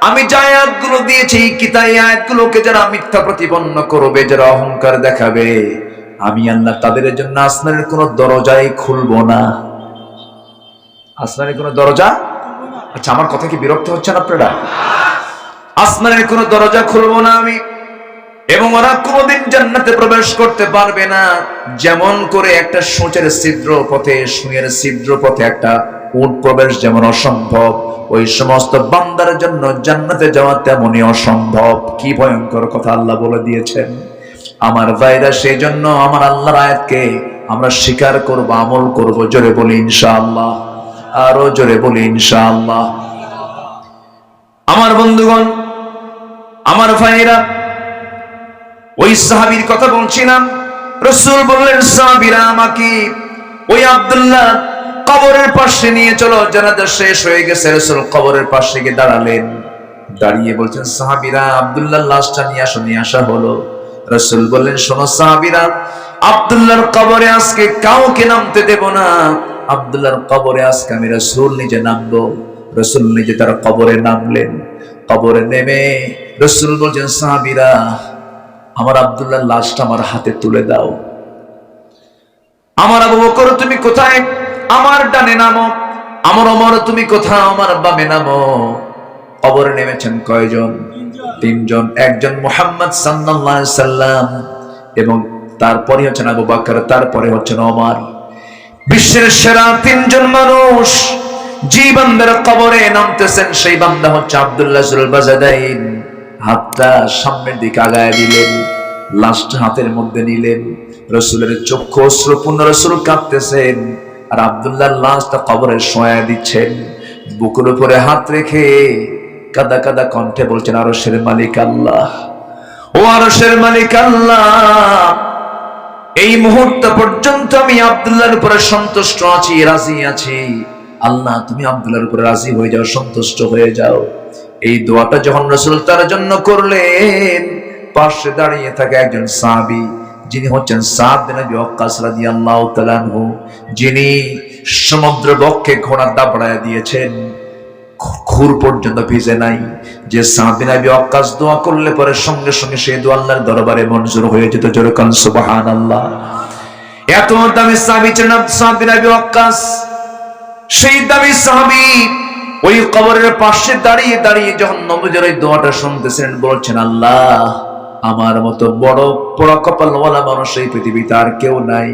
আমি যে আয়াতগুলো দিয়েছি কিতাব, আয়াতগুলোকে যারা মিথ্যা প্রতিপন্ন করবে, যারা অহংকার দেখাবে, আমি আল্লাহ তাদের জন্য আসমানের কোন দরজাই খুলবো না। আসমানের কোন দরজা? আচ্ছা আমার কথা কি বিরক্ত হচ্ছেন আপনারা? আসমানের কোন দরজা খুলবো না আমি, এবং ওরা কোনদিন জান্নাতে প্রবেশ করতে পারবে না। যেমন করে একটা সূচের ছিদ্র পথে, সুঁয়ের ছিদ্র পথে একটা উট প্রবেশ যেমন অসম্ভব, ওই সমস্ত বান্দার জন্য জান্নাতে যাওয়া তেমনই অসম্ভব। কি ভয়ঙ্কর কথা আল্লাহ বলে দিয়েছেন আমার ভাইরা। সেই জন্য আমার আল্লাহর আয়াতকে আমরা স্বীকার করব, আমল করব। জোরে বলি ইনশাআল্লাহ, আরো জোরে বলি ইনশাআল্লাহ। আমার বন্ধুগণ, আমার ভাইরা, ওই সাহাবীর কথা বলছিলাম। রাসূল বললেন, সাহাবীরা আমাকে ওই আব্দুল্লাহ কবরের পাশে নিয়ে চলো, জানাজা শেষ হয়ে গেছে। রাসূল কবরের পাশে গিয়ে দাঁড়ালেন, দাঁড়িয়ে বলছেন, সাহাবীরা আব্দুল্লাহর লাশটা নিয়ে আসো। নিয়ে আসা হলো। রাসূল বললেন, শোনো সাহাবীরা, আব্দুল্লাহর কবরে আজকে কাউকে নামতে দেব না। আব্দুল্লাহর কবরে আজকে আমি রাসূল নিজে নামবো। রাসূল নিজে তার কবরে নামলেন। কবরে নেমে রাসূল বলছেন, সাহাবীরা আমার আব্দুল্লাহর লাশটা আমার হাতে তুলে দাও। আমার আবু বকর তুমি কোথায়? আমার ডানে নামো। আমার ওমর তুমি কোথায়? আমার বামে নামো। কবরে নেমেছেন কয়জন? তিনজন। একজন মুহাম্মদ সাল্লাল্লাহু আলাইহি সাল্লাম এবং তারপরে হচ্ছেন আবু বকর, তারপরে হচ্ছেন ওমর। বিশ্বের সেরা তিনজন মানুষ যে বান্দার কবরে নামতেছেন সেই বান্দা হচ্ছে আব্দুল্লাহ জুল বাজাদাইন। হাতটা সামনের দিকে আগায় দিলেন, লাশটা হাতের মধ্যে নিলেন, রাসূলের চক্ষু অশ্রুপূর্ণ, রাসূল কাঁদতেছেন আর আব্দুল্লাহ লাশটা কবরে শোয়া দিচ্ছেন। বুকের উপরে হাত রেখে কাদা কাদা কণ্ঠে বলছেন, আরশের মালিক আল্লাহ, ও আরশের মালিক আল্লাহ, এই মুহূর্ত পর্যন্ত আমি আব্দুল্লাহর উপরে সন্তুষ্ট আছি, রাজি আছি। আল্লাহ তুমি আব্দুল্লাহর উপরে রাজি হয়ে যাও, সন্তুষ্ট হয়ে যাও। এই দোয়াটা যখন রাসূল তার জন্য করলেন, পাশে দাঁড়িয়ে থাকা একজন সাহাবী, যিনি হচ্ছেন সাদ বিন আবি ওয়াক্কাস রাদিয়াল্লাহু তাআলা আনহু, যিনি সমুদ্র বক্ষে ঘোড়া দাবড়ায় দিয়েছেন, খুর পর্যন্ত ভিজে নাই, যে সাদ বিন আবি ওয়াক্কাস দোয়া করলে পরে সঙ্গে সঙ্গে সেই দোয়া আল্লাহর দরবারে মঞ্জুর হয়ে যেত। জোরে কান সুবহানাল্লাহ। এত দামি সাহাবী ছিলেন সাদ বিন আবি ওয়াক্কাস। সেই দামি সাহাবী ওই কবরের পাশে দাঁড়িয়ে দাঁড়িয়ে যখন নবীর এই দোয়াটা শুনতেছেন, বলছেন, আল্লাহ আমার মতো বড় পোড়া কপালওয়ালা মানুষ এই পৃথিবীতে আর কেউ নাই।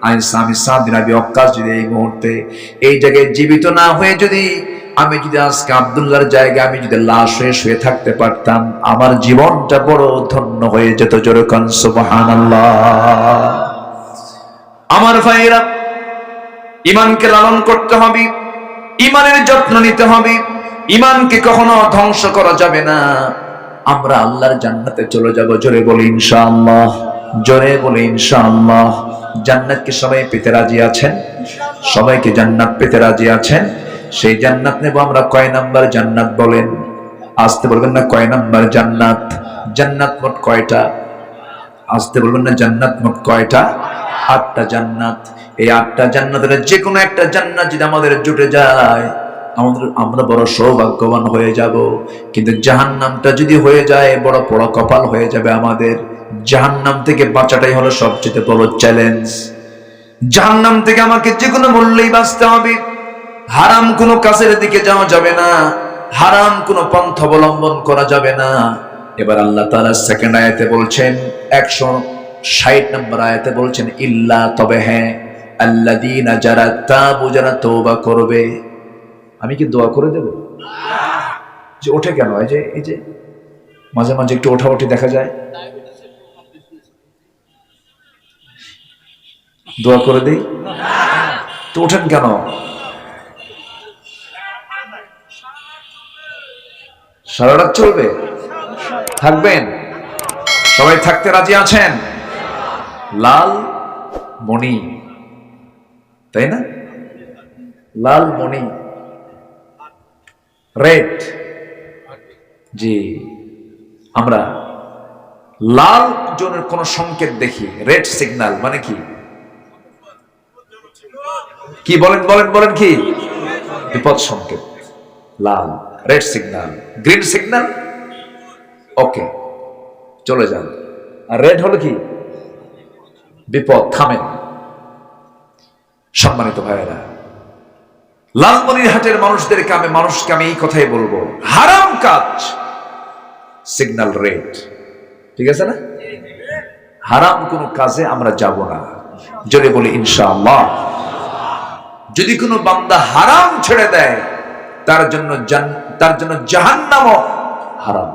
আমি সাদ বিন আবি ওয়াক্কাস যদি এই মুহূর্তে এই জায়গায় জীবিত না হয়ে আমি যদি আজকে আব্দুল্লাহর জায়গায় আমি যদি লাশ হয়ে শুয়ে থাকতে পারতাম, আমার জীবনটা বড় ধন্য হয়ে যেত। জোরে কান সুবহানাল্লাহ। আমার ভাইরা, ঈমানকে লালন করতে হবে, ঈমানের যত্ন নিতে হবে, ঈমানকে কখনো ধ্বংস করা যাবে না। আমরা আল্লাহর জান্নাতে চলে যাব। জোরে বলে ইনশাআল্লাহ, জোরে বলে ইনশাআল্লাহ। জান্নাত কি সবাই পেতে রাজি আছেন? সবাইকে জান্নাত পেতে রাজি আছেন? সেই জান্নাত নেব আমরা। কয় নাম্বার জান্নাত বলেন? আসতে বলবেন না, কয় নাম্বার জান্নাত? জান্নাত মোট কয়টা? আসতে বলবেন না, জান্নাত মোট কয়টা? 8টা জান্নাত। এই 8টা জান্নাতের যে কোনো একটা জান্নাত যদি আমাদের জুটে যায়, আমরা বড় সৌভাগ্যবান হয়ে যাব। কিন্তু জাহান্নামটা যদি হয়ে যায়, বড় বড় কপাল হয়ে যাবে আমাদের। জাহান্নাম থেকে বাঁচাটাই হলো সবচেয়ে বড় চ্যালেঞ্জ। জাহান্নাম থেকে আমাকে যে কোনো মূল্যেই বাঁচতে হবে। হারাম কোনো কাজের দিকে যাওয়া যাবে না, হারাম কোনো পন্থা অবলম্বন করা যাবে না। এবার আল্লাহ তাআলা সেকেন্ড আয়াতে বলছেন, 160 নম্বর আয়াতে বলছেন, ইল্লা, তবে হ্যাঁ, আল্লাযীনা যারা তাবু, যারা তওবা করবে। আমি কি দোয়া করে দেব? যে ওঠে কেন? এই যে মাঝে মাঝে একটু ওঠাওঠি দেখা যায়, দোয়া করে দেই তো ওঠেন কেন? সারা রাত চলবে? থাকবেন? সবাই থাকতে রাজি আছেন? লাল মণি, তাই না? লাল মণি, রেড। জি, আমরা লাল জোনের কোন সংকেত দেখি, রেড সিগন্যাল মানে কি? কি বলেন বলেন বলেন, কি? বিপদ সংকেত। লাল, রেড সিগন্যাল, গ্রিন সিগন্যাল, ওকে চলে যান। আর রেড হলো কি? বিপদ, থামেন। সম্মানিত ভাইয়েরা, লালমনিরহাটের মানুষকে আমি এই কথাই বলবো, হারাম কাজ সিগন্যাল রেড, ঠিক আছে না? হারাম কোন কাজে আমরা যাব না। যদি বলি ইনশাআল্লাহ। যদি কোনো বান্দা হারাম ছেড়ে দেয়, তার জন্য জাহান্নামও হারাম।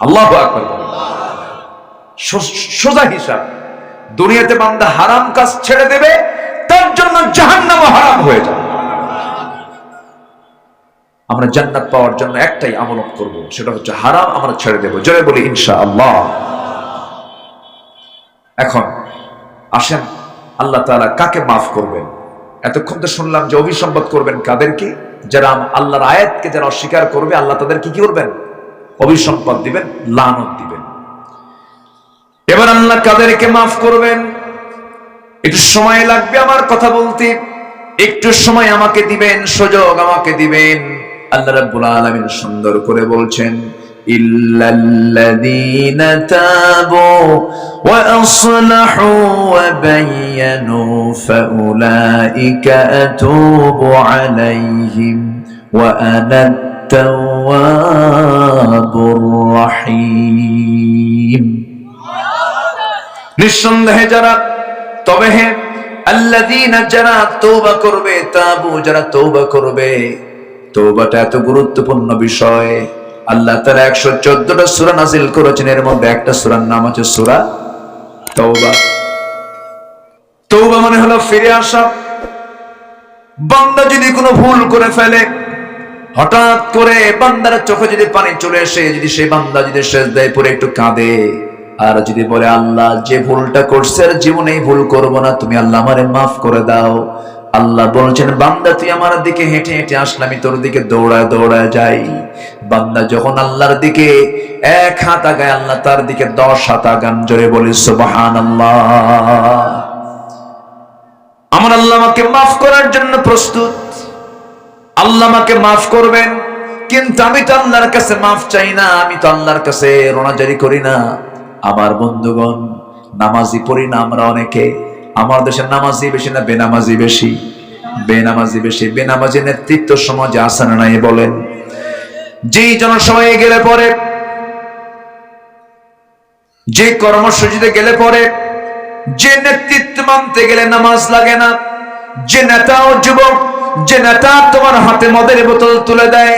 আল্লাহু আকবার। সোজা হিসাব, দুনিয়াতে বান্দা হারাম কাজ ছেড়ে দেবে, তার জন্য জাহান্নামও হারাম হয়ে যাবে। আমরা জান্নাত পাওয়ার জন্য একটাই আমল করব, সেটা হচ্ছে হারাম আমরা ছেড়ে দেব। জোরে বলি ইনশাআল্লাহ। এখন আসেন, আল্লাহ তাআলা কাকে মাফ করবেন? এতক্ষণ তো শুনলাম যে অভিসম্পাদ করবেন কাদেরকে? যারা আল্লাহর আয়াতকে যারা অস্বীকার করবে, আল্লাহ তাদেরকে কি করবেন? অভিসম্পাদ দিবেন, লানত দিবেন। এবার আল্লাহ কাদেরকে মাফ করবেন? একটু সময় লাগবে আমার কথা বলতে, একটু সময় আমাকে দিবেন, সুযোগ আমাকে দিবেন। আল্লাহ রাব্বুল আলামিন সুন্দর করে বলছেন, ইল্লাল্লাযীনা তাবু ওয়া আসলাহু ওয়া বায়্যানু ফাউলাইকা আতুবু আলাইহিম ওয়া আনা আত-তাওয়াবুর রাহিম। নিঃসন্দেহে যারা, তবে হ্যাঁ আল্লাযীনা যারা তওবা করবে, তাবু যারা তওবা করবে, তওবাটা এত গুরুত্বপূর্ণ বিষয়। আল্লাহ তাআলা 114টা সূরা নাযিল করেছেন, এর মধ্যে একটা সূরার নাম হচ্ছে সূরা তওবা। তওবা মানে হলো ফিরে আসা। বান্দা যদি কোনো ভুল করে ফেলে, হঠাৎ করে বান্দার চোখে যদি পানি চলে আসে, যদি সেই বান্দা যদি সেজদায় পড়ে একটু কাঁদে আর যদি বলে আল্লাহ যে ভুলটা করছে আর জীবনে এই ভুল করব না, তুমি আল্লাহ আমারে মাফ করে দাও। আল্লাহ বলছেন বান্দা তুই আমার দিকে হেঁটে হেঁটে আসলে আমি তোর দিকে দৌড়ায় দৌড়ায় যাই। বান্দা যখন আল্লাহর দিকে 1 হাত আগায়, আল্লাহ তার দিকে 10 হাত আগান। জোরে বলি সুবহানাল্লাহ। আমার আল্লাহ আমাকে মাফ করার জন্য প্রস্তুত। আল্লাহ আমাকে মাফ করবেন, কিন্তু আমি তো আল্লাহর কাছে মাফ চাই না, আমি তো আল্লাহর কাছে রোনাজারি করি না। আমার বন্ধুগণ, নামাজি পড়ি না আমরা অনেকে। আমার দেশের নামাজি বেশি না বেনামাজি বেশি? বেনামাজি বেশি। বেনামাজি নেতৃত্ব সমাজে আছে না নাই বলেন? যেই জনসভায় গেলে পরে, যে কর্মসূচিতে গেলে পরে, যে নেতৃত্ব মানতে গেলে নামাজ লাগে না, যে নেতা ও যুবক, যে নেতা তোমার হাতে মদের বোতল তুলে দেয়,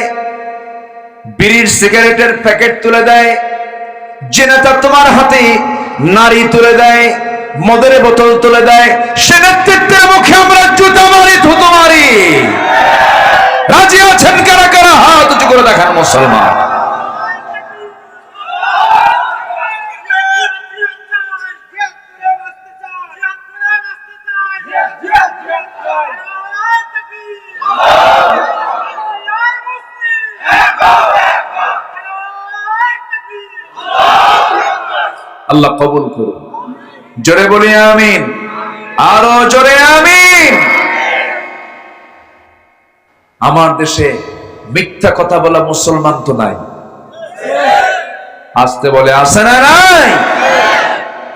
বিড়ির সিগারেটের প্যাকেট তুলে দেয়, যে নেতা তোমার হাতে নারী তুলে দেয়, মদের বোতল তুলে দেয়, সে নেতৃত্বের মুখে আমরা জুতা মারি, থুতু মারি। রাজি আছেন কারা কারা? হাত উঁচু করে দেখান মুসলমান। আল্লাহ কবুল করুন। জোরে বলি আমিন, আরো জোরে আমিন। আমার দেশে মিথ্যা কথা বলা মুসলমান তো নাই। আসতে বলে আছে না নাই?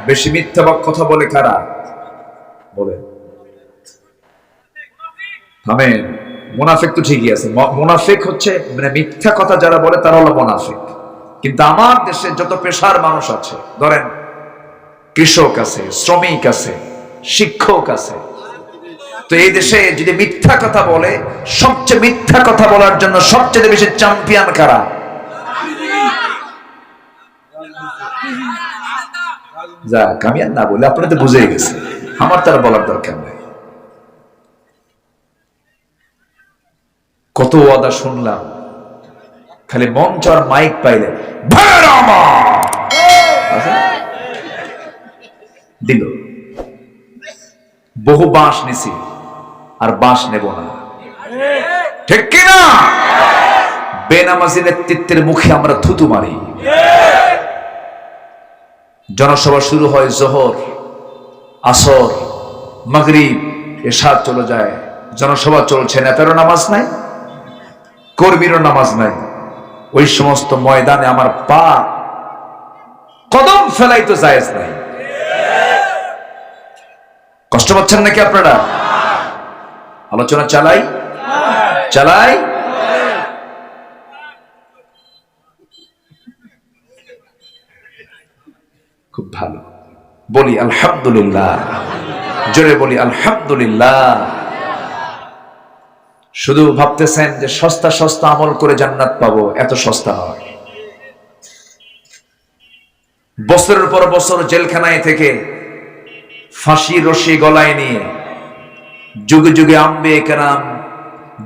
বেশি মিথ্যা কথা বলে কারা? বলে থামেন। মুনাফিক তো ঠিকই আছে। মুনাফিক হচ্ছে মানে মিথ্যা কথা যারা বলে তারা হলো মুনাফিক। কিন্তু আমার দেশে যত পেশার মানুষ আছে, ধরেন কৃষক আছে, শ্রমিক আছে, শিক্ষক আছে, তো এই দেশে যদি মিথ্যা কথা বলে, সবচেয়ে মিথ্যা কথা বলার জন্য সবচেয়ে বেশি চ্যাম্পিয়ন কারা? যাক, আমি আর না বলে আপনারা তো বুঝেই গেছে, আমার তার বলার দরকার নাই। কত ওয়াদা শুনলাম, খালি মঞ্চ আর মাইক পাইলে দিল। বহু বাঁশ নিছি, আর বাঁশ নেব না, ঠিক কিনা? বেনামাজি নেতৃত্বের মুখে আমরা থুতু মারি। জনসভা শুরু হয় জোহর, আসর, মাগরিব, এশা চলে যায়, জনসভা চলছে, নেতারও নামাজ নাই, কর্মীরও নামাজ নাই। ওই সমস্ত ময়দানে আমার পা কদম ফেলাই তো জায়েজ নাই। কষ্ট পাচ্ছেন নাকি আপনারা? আলোচনা চালাই চালাই। খুব ভালো, বলি আলহামদুলিল্লাহ। জোরে বলি আলহামদুলিল্লাহ। শুধু ভাবতেছেন যে সস্তা সস্তা আমল করে জান্নাত পাবো, এত সস্তা হয়। বছরের পর বছর জেলখানায় থেকে ফাঁসি রশি গলায় নিয়ে যুগে যুগে আম্বে কেরাম,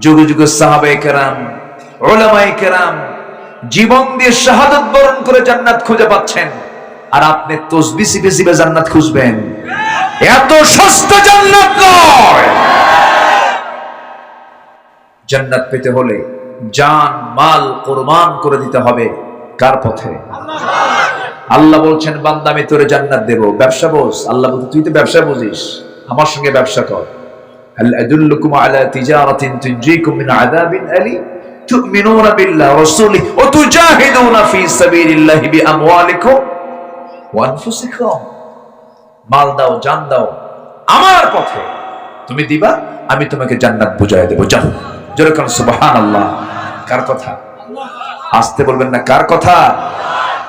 যুগে যুগে সাহাবে কেরাম, উলামায়ে কেরাম জীবন দিয়ে শাহাদাত বরণ করে জান্নাত খুঁজে পাচ্ছেন, আর আপনি তসবিহ চিপে চিপে জান্নাত খুঁজবেন। এত সস্তা জান্নাত নয়। জান্নাত পেতে হলে জান মাল কুরবান করে দিতে হবে। কার পথে? আল্লাহ বলছেন বান্দা আমি তোরে জান্নাত দেব, ব্যবসা বোঝ। আল্লাহ বলতে তুই তো ব্যবসা বুঝিস, আমার সঙ্গে ব্যবসা কর। হাল আদুল্লুকুম আলা তিজারাতিন তুনজিকুম মিন আযাবিন আলীম তুমিনুনা বিল্লাহি ওয়া রাসূলিহি ওয়া তুজাহিদুনা ফি সাবিলিল্লাহি বিআমওয়ালিকুম ওয়া আনফুসিকুম। মাল দাও, জান দাও আমার পথে, তুমি দিবা, আমি তোমাকে জান্নাত বুঝায় দেব। যাও, জোরে কান সুবহানাল্লাহ। কার কথা? আসতে বলবেন না, কার কথা?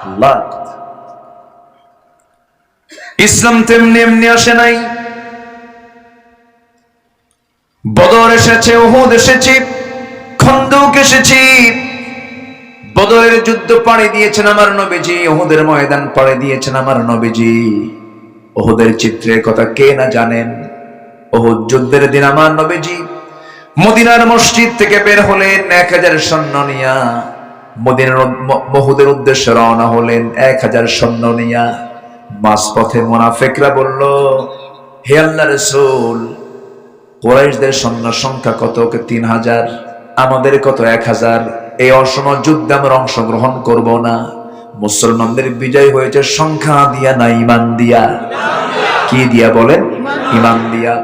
আল্লাহ। ইসলাম তেমনি এমনি আসে নাই। বদর এসেছে, উহুদ এসেছে, খন্দক এসেছে। বদরের যুদ্ধ পাড়ি দিয়েছেন আমার নবীজি, উহুদের ময়দান পাড়ি দিয়েছেন আমার নবীজি। উহুদের চিত্রের কথা কে না জানেন। উহুদ যুদ্ধের দিন আমার নবীজি মদিনার মসজিদ থেকে বের হলেন 1000 সৈন্য নিয়া, মদিনার উহুদের উদ্দেশ্যে রওনা হলেন 1000 সৈন্য নিয়া। মাঝপথে মুনাফিকরা বলল, হে আল্লাহর রাসূল, কুরাইশদের সৈন্য সংখ্যা কত? 3000। আমাদের কত? 1000। এই অসম যুদ্ধে আমরা অংশগ্রহণ করব না। মুসলমানদের বিজয় হয়েছে সংখ্যা দিয়া না ঈমান দিয়া? কি দিয়া বলেন? ঈমান দিয়া।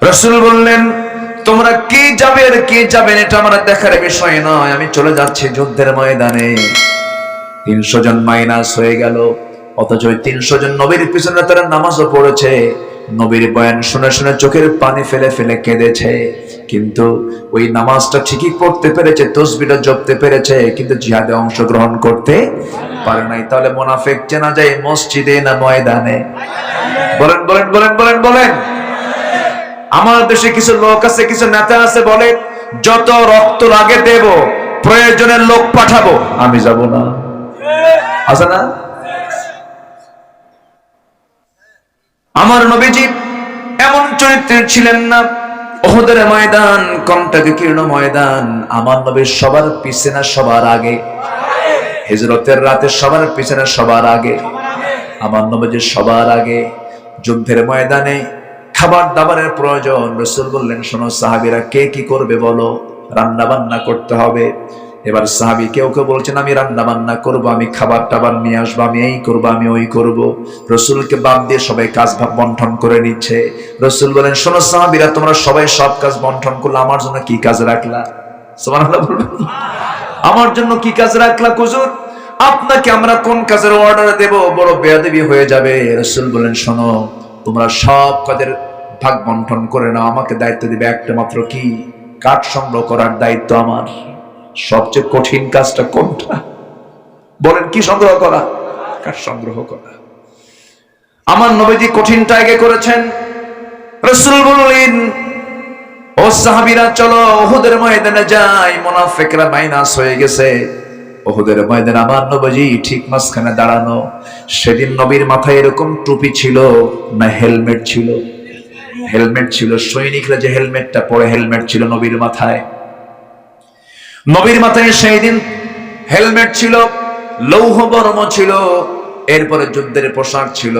রাসূল বললেন, তোমরা কি যাবে আর কি যাবেন এটা আমার দেখার বিষয় নয়, আমি চলে যাচ্ছি যুদ্ধের ময়দানে। 300 জন মাইনাস হয়ে গেল, অথচ ওই 300 জন নবীর পিছনে তারা নামাজও পড়েছে, নবীর বয়ান শুনে শুনে চোখের পানি ফেলে ফেলে কেঁদেছে। কিন্তু ওই নামাজটা ঠিকই পড়তে পেরেছে, তাসবিহটা জপতে পেরেছে, কিন্তু জিহাদে অংশগ্রহণ করতে পারে নাই। তাহলে মুনাফিক চেনা যায় মসজিদে না ময়দানে? বলেন বলেন বলেন বলেন বলেন। আমার দেশে কিছু লোক আছে, কিছু নেতা আছে, বলে যত রক্ত লাগে দেব, প্রয়োজনের লোক পাঠাবো, আমি যাব না। আছে না? আমার নবীজি এমন চরিত্রের ছিলেন না। উহুদের ময়দান কণ্টকীর্ণ ময়দান, আমার নবী সবার পিছনে সবার আগে, হিজরতের রাতে সবার পিছনে সবার আগে, আমার নবীজি সবার আগে। যুদ্ধের ময়দানে খাবার দাবারের প্রয়োজন, রাসূল বললেন, শোনো সাহাবীরা, কে কি করবে বলো? রান্না বান্না করতে হবে। এবার সাহাবী কেউ কেউ বলছেন, আমি রান্না বান্না করবো, আমি খাবার টাবার নিয়ে আসবো, আমি এই করবো, আমি ওই করবো। রাসূলকে বাদ দিয়ে সবাই কাজ বন্টন করে নিচ্ছে। রাসূল বলেন, শোনো সাহাবীরা, তোমরা সবাই সব কাজ বন্টন করলে, আমার জন্য কি কাজ রাখলা? সুবহানাল্লাহ বলবেন। আমার জন্য কি কাজ রাখলা হুজুর? আপনাকে আমরা কোন কাজের অর্ডার দেব? বড় বেয়াদবি হয়ে যাবে। রাসূল বলেন, শোনো, তোমরা সব কাজের ভাগ বন্টন করে নাও, আমাকে দায়িত্ব দিবে একটা মাত্র, কি? কাঠ সংগ্রহ করার দায়িত্ব আমার। সবচেয়ে কঠিন কাজটা কোনটা বলেন? কি সংগ্রহ করা? কাঠ সংগ্রহ করা। আমার নবীজি কঠিনটা আগে করেছেন। রাসূল বললেন, ও সাহাবীরা, চলো উহুদের ময়দানে যাই। মুনাফিকরা মাইনাস হয়ে গেছে। উহুদের ময়দানে আমার নবীজি ঠিক মাঝখানে দাঁড়ানো। সেদিন নবীর মাথায় এরকম টুপি ছিল না হেলমেট ছিল? হেলমেট ছিল। সৈনিকরা যে হেলমেটটা পরে, হেলমেট ছিল নবীর মাথায়। নবীর মাথায় সেই দিন হেলমেট ছিল, লৌহ বর্ম ছিল, এরপরে যুদ্ধের পোশাক ছিল,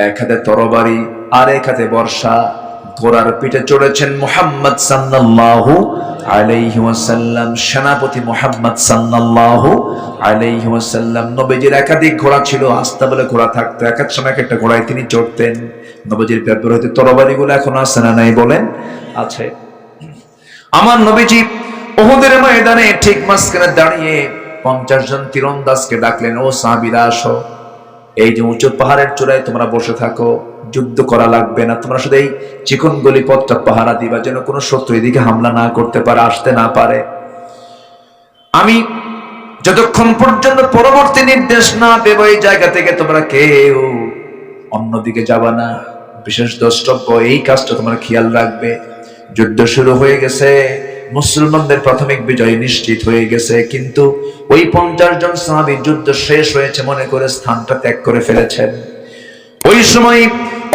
এক হাতে তরবারি আর এক হাতে বর্ষা। ঘোড়ার পিঠে চড়েছেন মুহাম্মদ সাল্লাল্লাহু আলাইহি ওয়াসাল্লাম, সেনাপতি মুহাম্মদ সাল্লাল্লাহু আলাইহি ওয়াসাল্লাম। নবীজির একাধিক ঘোড়া ছিল, আস্তা বলে ঘোড়া থাকতো, এক এক সময় একটা ঘোড়ায় তিনি চড়তেন। নবীজির ব্যবহৃত তরবারিগুলো এখন আছে না নাই বলেন? আছে। আমার নবীজি উহুদের ময়দানে ঠিক মাঝখানে দাঁড়িয়ে 50 জন তীরন্দাজকে ডাকলেন, ও সাহাবীরা আসো, এই যে উঁচু পাহাড়ের চূড়ায় তোমরা বসে থাকো, যুদ্ধ করা লাগবে না, তোমরা শুধু এই চিকন গলি পথটা পাহারা দিবা, যেন কোনো শত্রু এদিকে হামলা না করতে পারে, আসতে না পারে। আমি যতক্ষণ পর্যন্ত পরবর্তী নির্দেশ না দেব, এই জায়গা থেকে তোমরা কেউ অন্যদিকে যাবা না। বিশেষ দ্রষ্টব্য, এই কাজটা তোমরা খেয়াল রাখবে। যুদ্ধ শুরু হয়ে গেছে, মুসলমানদের প্রাথমিক বিজয় নিশ্চিত হয়ে গেছে, কিন্তু ওই 50 জন সাহাবী যুদ্ধ শেষ হয়েছে মনে করে স্থানটা ত্যাগ করে ফেলেছেন। ওই সময়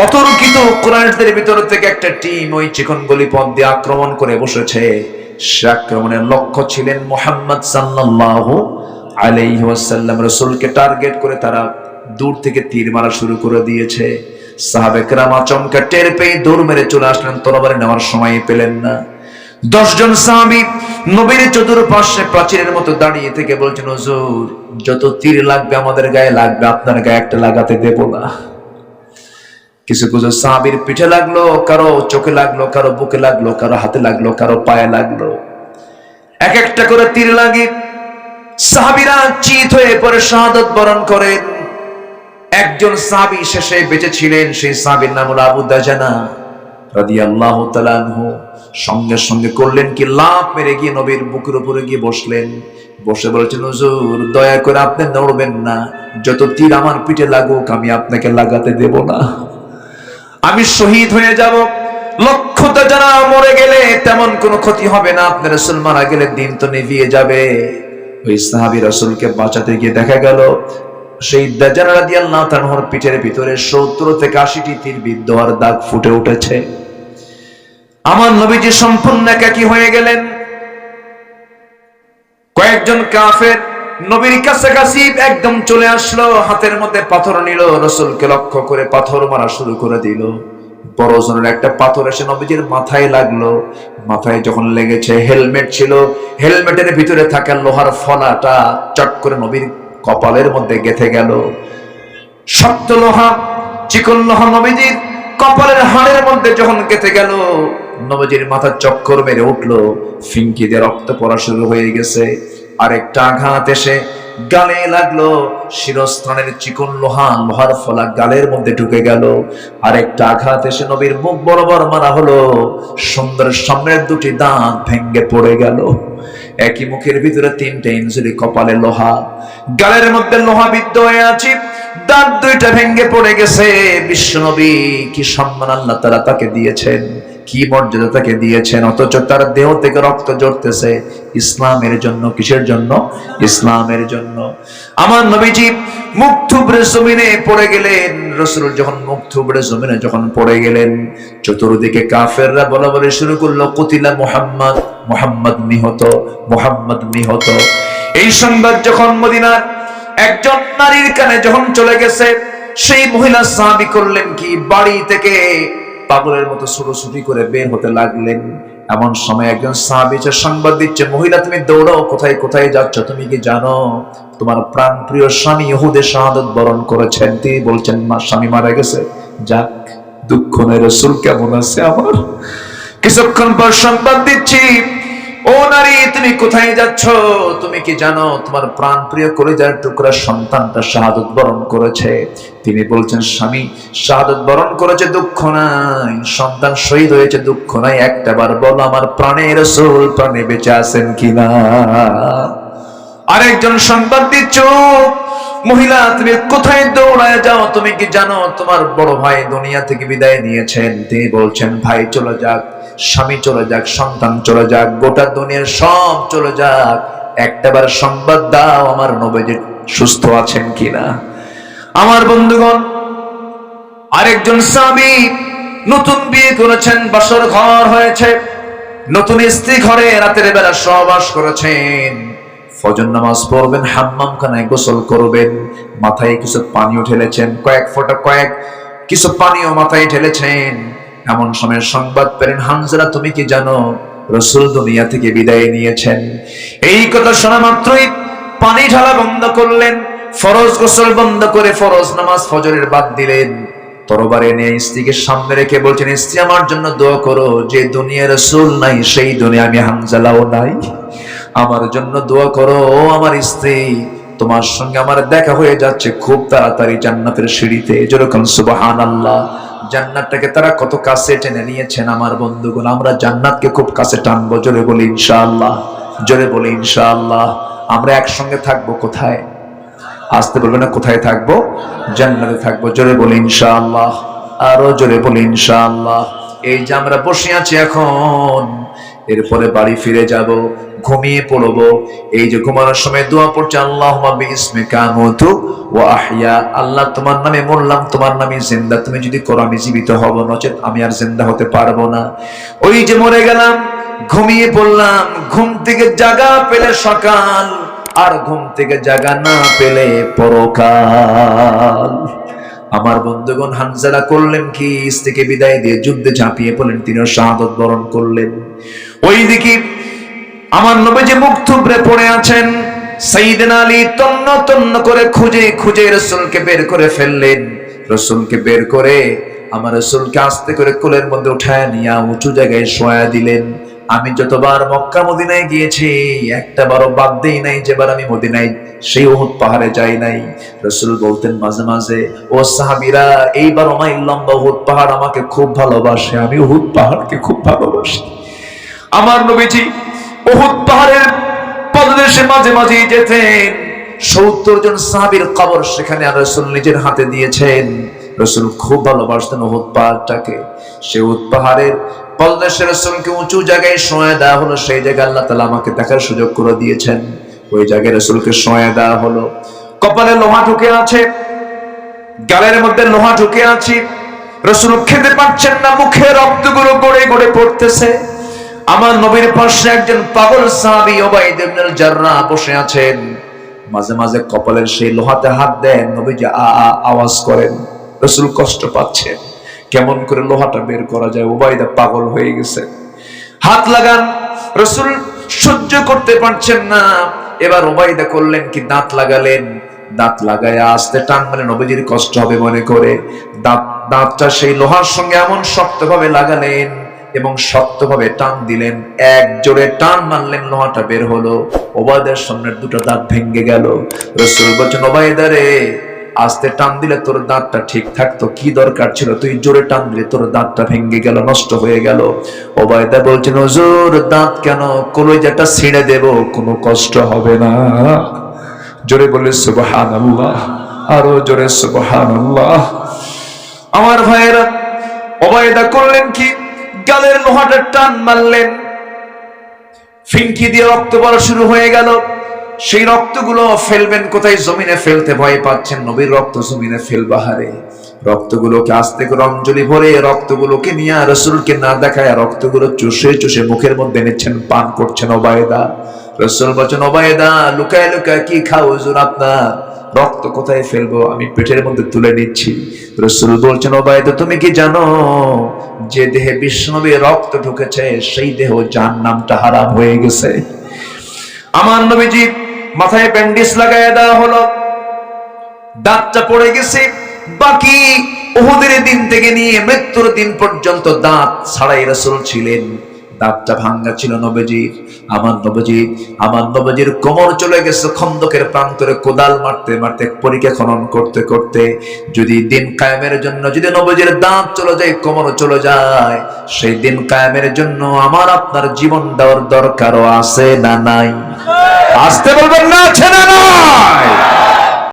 অতর্কিত কুরাইশদের ভিতর থেকে একটা টিম ওই চিকন গলি পথ দিয়ে আক্রমণ করে বসেছে। সে আক্রমণের লক্ষ্য ছিলেন মুহাম্মদ সাল্লাল্লাহু আলাইহি ওয়াসাল্লাম। রাসূলকে টার্গেট করে তারা দূর থেকে তীর মারা শুরু করে দিয়েছে। সাহাবে কেরাম আচমকা টের পেয়ে দৌড় মেরে চলে আসলেন, তরবারি নেওয়ার সময় পেলেন না। 10 জন সাহাবী নবীর চতুর্পাশে প্রাচীরের মতো দাঁড়িয়ে থেকে বলছেন, হুজুর, যত তীর লাগবে আমাদের গায়ে লাগবে, আপনার গায়ে একটা লাগাতে দেব না। কিছু কিছু সাহাবীর পিঠে লাগলো, কারো চোখে লাগলো, কারো বুকে লাগলো, কারো হাতে লাগলো, কারো পায়ে লাগলো। এক একটা করে তীর লাগে। সাহাবীরা চিত হয়ে পড়ে শাহাদাত বরণ করেন। একজন সাহাবী শেষে বেঁচে ছিলেন, সেই সাহাবীর নাম হলো আবু দাজানা রাদিয়াল্লাহু তাআলা আনহু। সঙ্গে সঙ্গে করলেন কি, লাফ মেরে গিয়ে নবীর বুকের উপরে গিয়ে বসলেন। বসে বলছেন, হুজুর দয়া করে আপনি নড়বেন না, যত তীর আমার পিঠে লাগুক আমি আপনাকে লাগাতে দেব না, আমি শহীদ হয়ে যাব। লক্ষ্যটা যারা মরে গেলে তেমন কোনো ক্ষতি হবে না, আপনার রাসূল মারা গেলে দিন তো নিভিয়ে যাবে। ওই সাহাবী রাসূলকে বাঁচাতে গিয়ে দেখা গেল সেই দাজ্জাল রাদিয়াল্লাহু তাআলার পিঠের ভিতরে 70 থেকে 80টি তীর বিদ্ধ আর দাগ ফুটে উঠেছে। আমার নবীজি সম্পূর্ণ একাকী হয়ে গেলেন। কয়েকজন কাফের নবীর কাছাকাছি একদম চলে আসলো, হাতের মধ্যে পাথর নিল, রাসূলকে লক্ষ্য করে পাথর মারা শুরু করে দিল। বড় ওজনের একটা পাথর এসে নবীজির মাথায় লাগলো। মাথায় যখন লেগেছে, হেলমেট ছিল, হেলমেটের ভিতরে থাকা লোহার ফলাটা চট করে নবীর কপালের মধ্যে গেঁথে গেল। শক্ত লোহা, চিকন লোহা নবীজির কপালের হাড়ের মধ্যে যখন গেঁথে গেল, নবীজির মাথা চক্কর মেরে উঠলো, ফিঙ্কি দিয়ে রক্ত পড়া শুরু হয়ে গেছে। আরেকটা আঘাত এসে গালে লাগলো, শিরস্ত্রাণের চিকন লোহার ফলা গালের মধ্যে ঢুকে গেল। আরেকটা আঘাত এসে নবীর মুখ বরাবর মারা হলো, সুন্দর সামনের দুটি দাঁত ভেঙে পড়ে গেল। একই মুখের ভিতরে 3টে ইঞ্জুরি, কপালে লোহা, গালের মধ্যে লোহা বিদ্ধ হয়ে আছে, দাঁত 2টা ভেঙে পড়ে গেছে। বিশ্বনবী কি সম্মান আল্লাহ তাআলা তাকে দিয়েছেন, কি মর্যাদা তাকে দিয়েছেন, অথচ তার দেহ থেকে রক্ত ঝরতেছে ইসলামের জন্য। কিসের জন্য? ইসলামের জন্য। আমার নবীজি মুখ থুবড়ে জমিনে পড়ে গেলেন। রাসূল যখন মুখ থুবড়ে জমিনে যখন পড়ে গেলেন, চতুর্দিকে কাফেররা বলা বলে শুরু করলো, কুতিলা মুহাম্মদ, মুহাম্মদ নিহত, মুহাম্মদ নিহত। এই সংবাদ যখন মদিনার একজন নারীর কানে যখন চলে গেছে, সেই মহিলা সাহাবী করলেন কি, বাড়ি থেকে পাগলের মতো ছুটোছুটি করে বের হতে লাগলেন। এমন সময় একজন সাহাবী সংবাদ দিচ্ছে, মহিলা তুমি দৌড়াও, কোথায় কোথায় যাচ্ছ, তুমি কি জানো তোমার প্রাণ প্রিয় স্বামী ইহুদে শাহাদাত বরণ করেছেন? তিনি বলছেন, মা স্বামী মারা গেছে, যাক দুঃখ নেই, রাসূল কেমন আছে আমার। কিছুক্ষণ পর সংবাদ দিচ্ছি, ও নারী তুমি কোথায় যাচ্ছ, তুমি কি জানো তোমার প্রাণ প্রিয় কলিজার টুকরা সন্তানটা শাহাদাত বরণ করেছে? তিনি বলছেন, স্বামী শাহাদাত বরণ করেছে, দুঃখ নাই, সন্তান শহীদ হয়েছে, দুঃখ নাই, একটাবার বলো আমার প্রাণের রাসূল প্রাণে বেঁচে আছেন কিনা। আরেকজন সংবাদ দিচ্ছ, মহিলা তুমি কোথায় দৌড়ায় যাও, তুমি কি জানো তোমার বড় ভাই দুনিয়া থেকে বিদায় নিয়েছেন? তিনি বলছেন, ভাই চলে যাক, স্বামী চলে যাক, সন্তান চলে যাক, গোটা দুনিয়ার সব চলে যাক, একটাবার সংবাদ দাও আমার নবীজি সুস্থ আছেন কিনা। আমার বন্ধুগণ, আরেকজন স্বামী নতুন বিয়ে করেছেন, বাসর ঘর হয়েছে, নতুন স্ত্রী ঘরে রাতের বেলা সহবাস করেছেন, ফজর নামাজ পড়বেন, হাম্মামখানায় গোসল করবেন, মাথায় কিছু পানিও ঢেলেছেন, কয়েক ফোঁটা কিছু পানিও মাথায় ঢেলেছেন। এমন সময় সংবাদ পেলেন, হানজালা তুমি কি জানো রাসূল দুনিয়া থেকে বিদায় নিয়েছেন? এই কথা শোনা মাত্রই পানি ঢালা বন্ধ করলেন, ফরজ গোসল বন্ধ করে ফরজ নামাজ ফজরের বাদ দিলেন। তরবারে নিয়ে স্ত্রীকে সামনে রেখে বলছেন, স্ত্রী আমার জন্য দোয়া করো, যে দুনিয়ার রাসূল নাই সেই দুনিয়া আমি হানজালাও নাই, আমার জন্য দোয়া করো। ও আমার স্ত্রী, তোমার সঙ্গে আমার দেখা হয়ে যাচ্ছে খুব তাড়াতাড়ি জান্নাতের সিঁড়িতে। যেরকম সুবহানাল্লাহ, জান্নাতটাকে তারা কত কাছে টেনে নিয়েছেন। আমার বন্ধুগণ, আমরা জান্নাতকে খুব কাছে টানবো, জোরে বলি ইনশাআল্লাহ, জোরে বলি ইনশাআল্লাহ। আমরা একসঙ্গে থাকবো কোথায়? আসতে বলবে না, কোথায় থাকবো? জান্নাতে থাকবো, জোরে বলি ইনশাআল্লাহ, আরো জোরে বলি ইনশাআল্লাহ। এই যে আমরা বসে আছি এখন, এরপরে বাড়ি ফিরে যাব, ঘুমিয়ে পড়বো। এই যে ঘুমানোর সময় দোয়া পড়ছে, আল্লাহুম্মা বিইসমিকা আমুতু ওয়া আহইয়া, আল্লাহ তোমার নামে মরলাম, তোমার নামে জিন্দা, তুমি যদি করো আমি জীবিত হব, নচেত আমি আর জিন্দা হতে পারবো না। ওই যে মরে গেলাম, ঘুমিয়ে পড়লাম, ঘুম থেকে জাগা পেলে সকাল, আর ঘুম থেকে জাগা না পেলে পরকাল। আমার বন্ধুগণ, হানজালা করলেন কি, স্ত্রীকে বিদায় দিয়ে যুদ্ধে ঝাঁপিয়ে পড়লেন, তিনিও শাহাদাত বরণ করলেন। ওইদিকে আমার নবীজি মুখ থুবড়ে পড়ে আছেন, সাইয়েদনা আলী তন্ন তন্ন করে খুঁজে খুঁজে রাসূলকে বের করে ফেললেন। রাসূলকে বের করে আমার রাসূলকে আস্তে করে কোলের মধ্যে উঠায় নিয়ে উঁচু জায়গায় শোয়া দিলেন। আমি যতবার মক্কা মদিনায় গিয়েছি, একটা বারও বাদ দেই নাই যেবার আমি মদিনায় সেই উহুদ পাহাড়ে যাই নাই। রাসূল বলতেন মাঝে মাঝে, ও সাহাবীরা, এইবার মাইল লম্বা উহুদ পাহাড় আমাকে খুব ভালোবাসে, আমি উহুদ পাহাড়কে খুব ভালোবাসি। আমার নবীজি উহুদ পাহাড়ের পদদেশ উদ্দেশ্যে মাঝে মাঝে যেতেন। 70 জন সাহাবীর কবর সেখানে রাসূল নিজের হাতে দিয়েছেন। রাসূল খুব ভালোবাসতেন উহুদ পাহাড়টাকে। সেই উহুদ পাহাড়ের পলদেশে রাসূলকে উঁচু জায়গায় শোয়া দেওয়া হলো। সেই জায়গায় আল্লাহ তাআলা আমাকে দেখার সুযোগ করে দিয়েছেন। ওই জায়গায় রাসূলকে শোয়া দেওয়া হলো। কপালে লোহা ঢুকে আছে, গালের মধ্যে লোহা ঢুকে আছে। রাসূল খেতে পারছেন না, মুখে রক্তগুলো গড়ে গড়ে পড়তেছে। আমার নবীর পাশে একজন পাগল সাহাবী উবাইদ ইবনে আল জাররাহ বসে আছেন। মাঝে মাঝে কপালের সেই লোহাতে হাত দেন, নবীজি আওয়াজ করেন। রাসূল কষ্ট পাচ্ছেন, কেমন করে লোহাটা বের করা যায়। উবাইদা পাগল হয়ে গেছে, হাত লাগান। রাসূল সহ্য করতে পারছেন না। এবার উবাইদা করলেন কি, দাঁত লাগালেন। দাঁত লাগায় আস্তে টান মারলে নবীজির কষ্ট হবে মনে করে দাঁতটা সেই লোহার সঙ্গে এমন শক্তভাবে লাগালেন এবং শক্তভাবে টান দিলেন। এক জোরে টান মারলেন, লোহাটা বের হলো। উবাইদার সামনের দুটো দাঁত ভেঙে গেল। রাসূল বলছেন, উবাইদা রে, আস্তে টান দিলে তোর দাঁতটা ঠিক থাকতো, কি দরকার ছিল তুই জোরে টান দিলে তোর দাঁতটা ভেঙে গেল, নষ্ট হয়ে গেল। উবাইদা বলছেন, হুজুর দাঁত কেন, কলিজাটা ছিঁড়ে দেব, কোনো কষ্ট হবে না। জোরে বলে সুবহানাল্লাহ, আরো জোরে সুবহানাল্লাহ। আমার ভাইয়েরা, উবাইদা করলেন কি, গালের লোহাটা টান মারলেন, ফিনকি দিয়ে রক্ত পড়া শুরু হয়ে গেল। সেই রক্তগুলো ফেলবেন কোথায়, জমিনে ফেলতে ভয় পাচ্ছেন। নবীর রক্ত জমিনে ফেলবা হারে। রক্তগুলোকে আস্তে করে অঞ্জলি ভরে রক্তগুলোকে নিয়ে রাসূলকে না দেখায় রক্তগুলো চুষে চুষে মুখের মধ্যে নিচ্ছেন, পান করছেন উবাইদা। রাসূল বলেন, উবাইদা লুকায় লুকায় কি খাও হুজুর, আপনার রক্ত কোথায় ফেলবো, আমি পেটের মধ্যে তুলে নিচ্ছি। রাসূল বলছেন, উবাইদা তুমি কি জানো, যে দেহে বিশ্বনবীর রক্ত ঢুকেছে সেই দেহ জাহান্নামটা হারাম হয়ে গেছে। আমার নবীজি মাথায় ব্যান্ডেজ লাগায় দেওয়া হলো, দাঁতটা পড়ে গেছে। বাকি উহুদের দিন থেকে নিয়ে মৃত্যুর দিন পর্যন্ত দাঁত ছাড়াই রাসূল ছিলেন, দাঁতটা ভাঙ্গা ছিল নবীজির। আমার নবীজির কোমর চলে গেছে খন্দকের প্রান্তরে কোদাল মারতে মারতে, পরীক্ষা খনন করতে করতে। যদি দিন কায়েমের জন্য যদি নবীজির দাঁত চলে যায়, কোমর চলে যায়, সেই দিন কায়েমের জন্য আমার আপনার জীবন দেওয়ার দরকারও আছে না নাই? আসতে বলবেন না, আছে না নাই?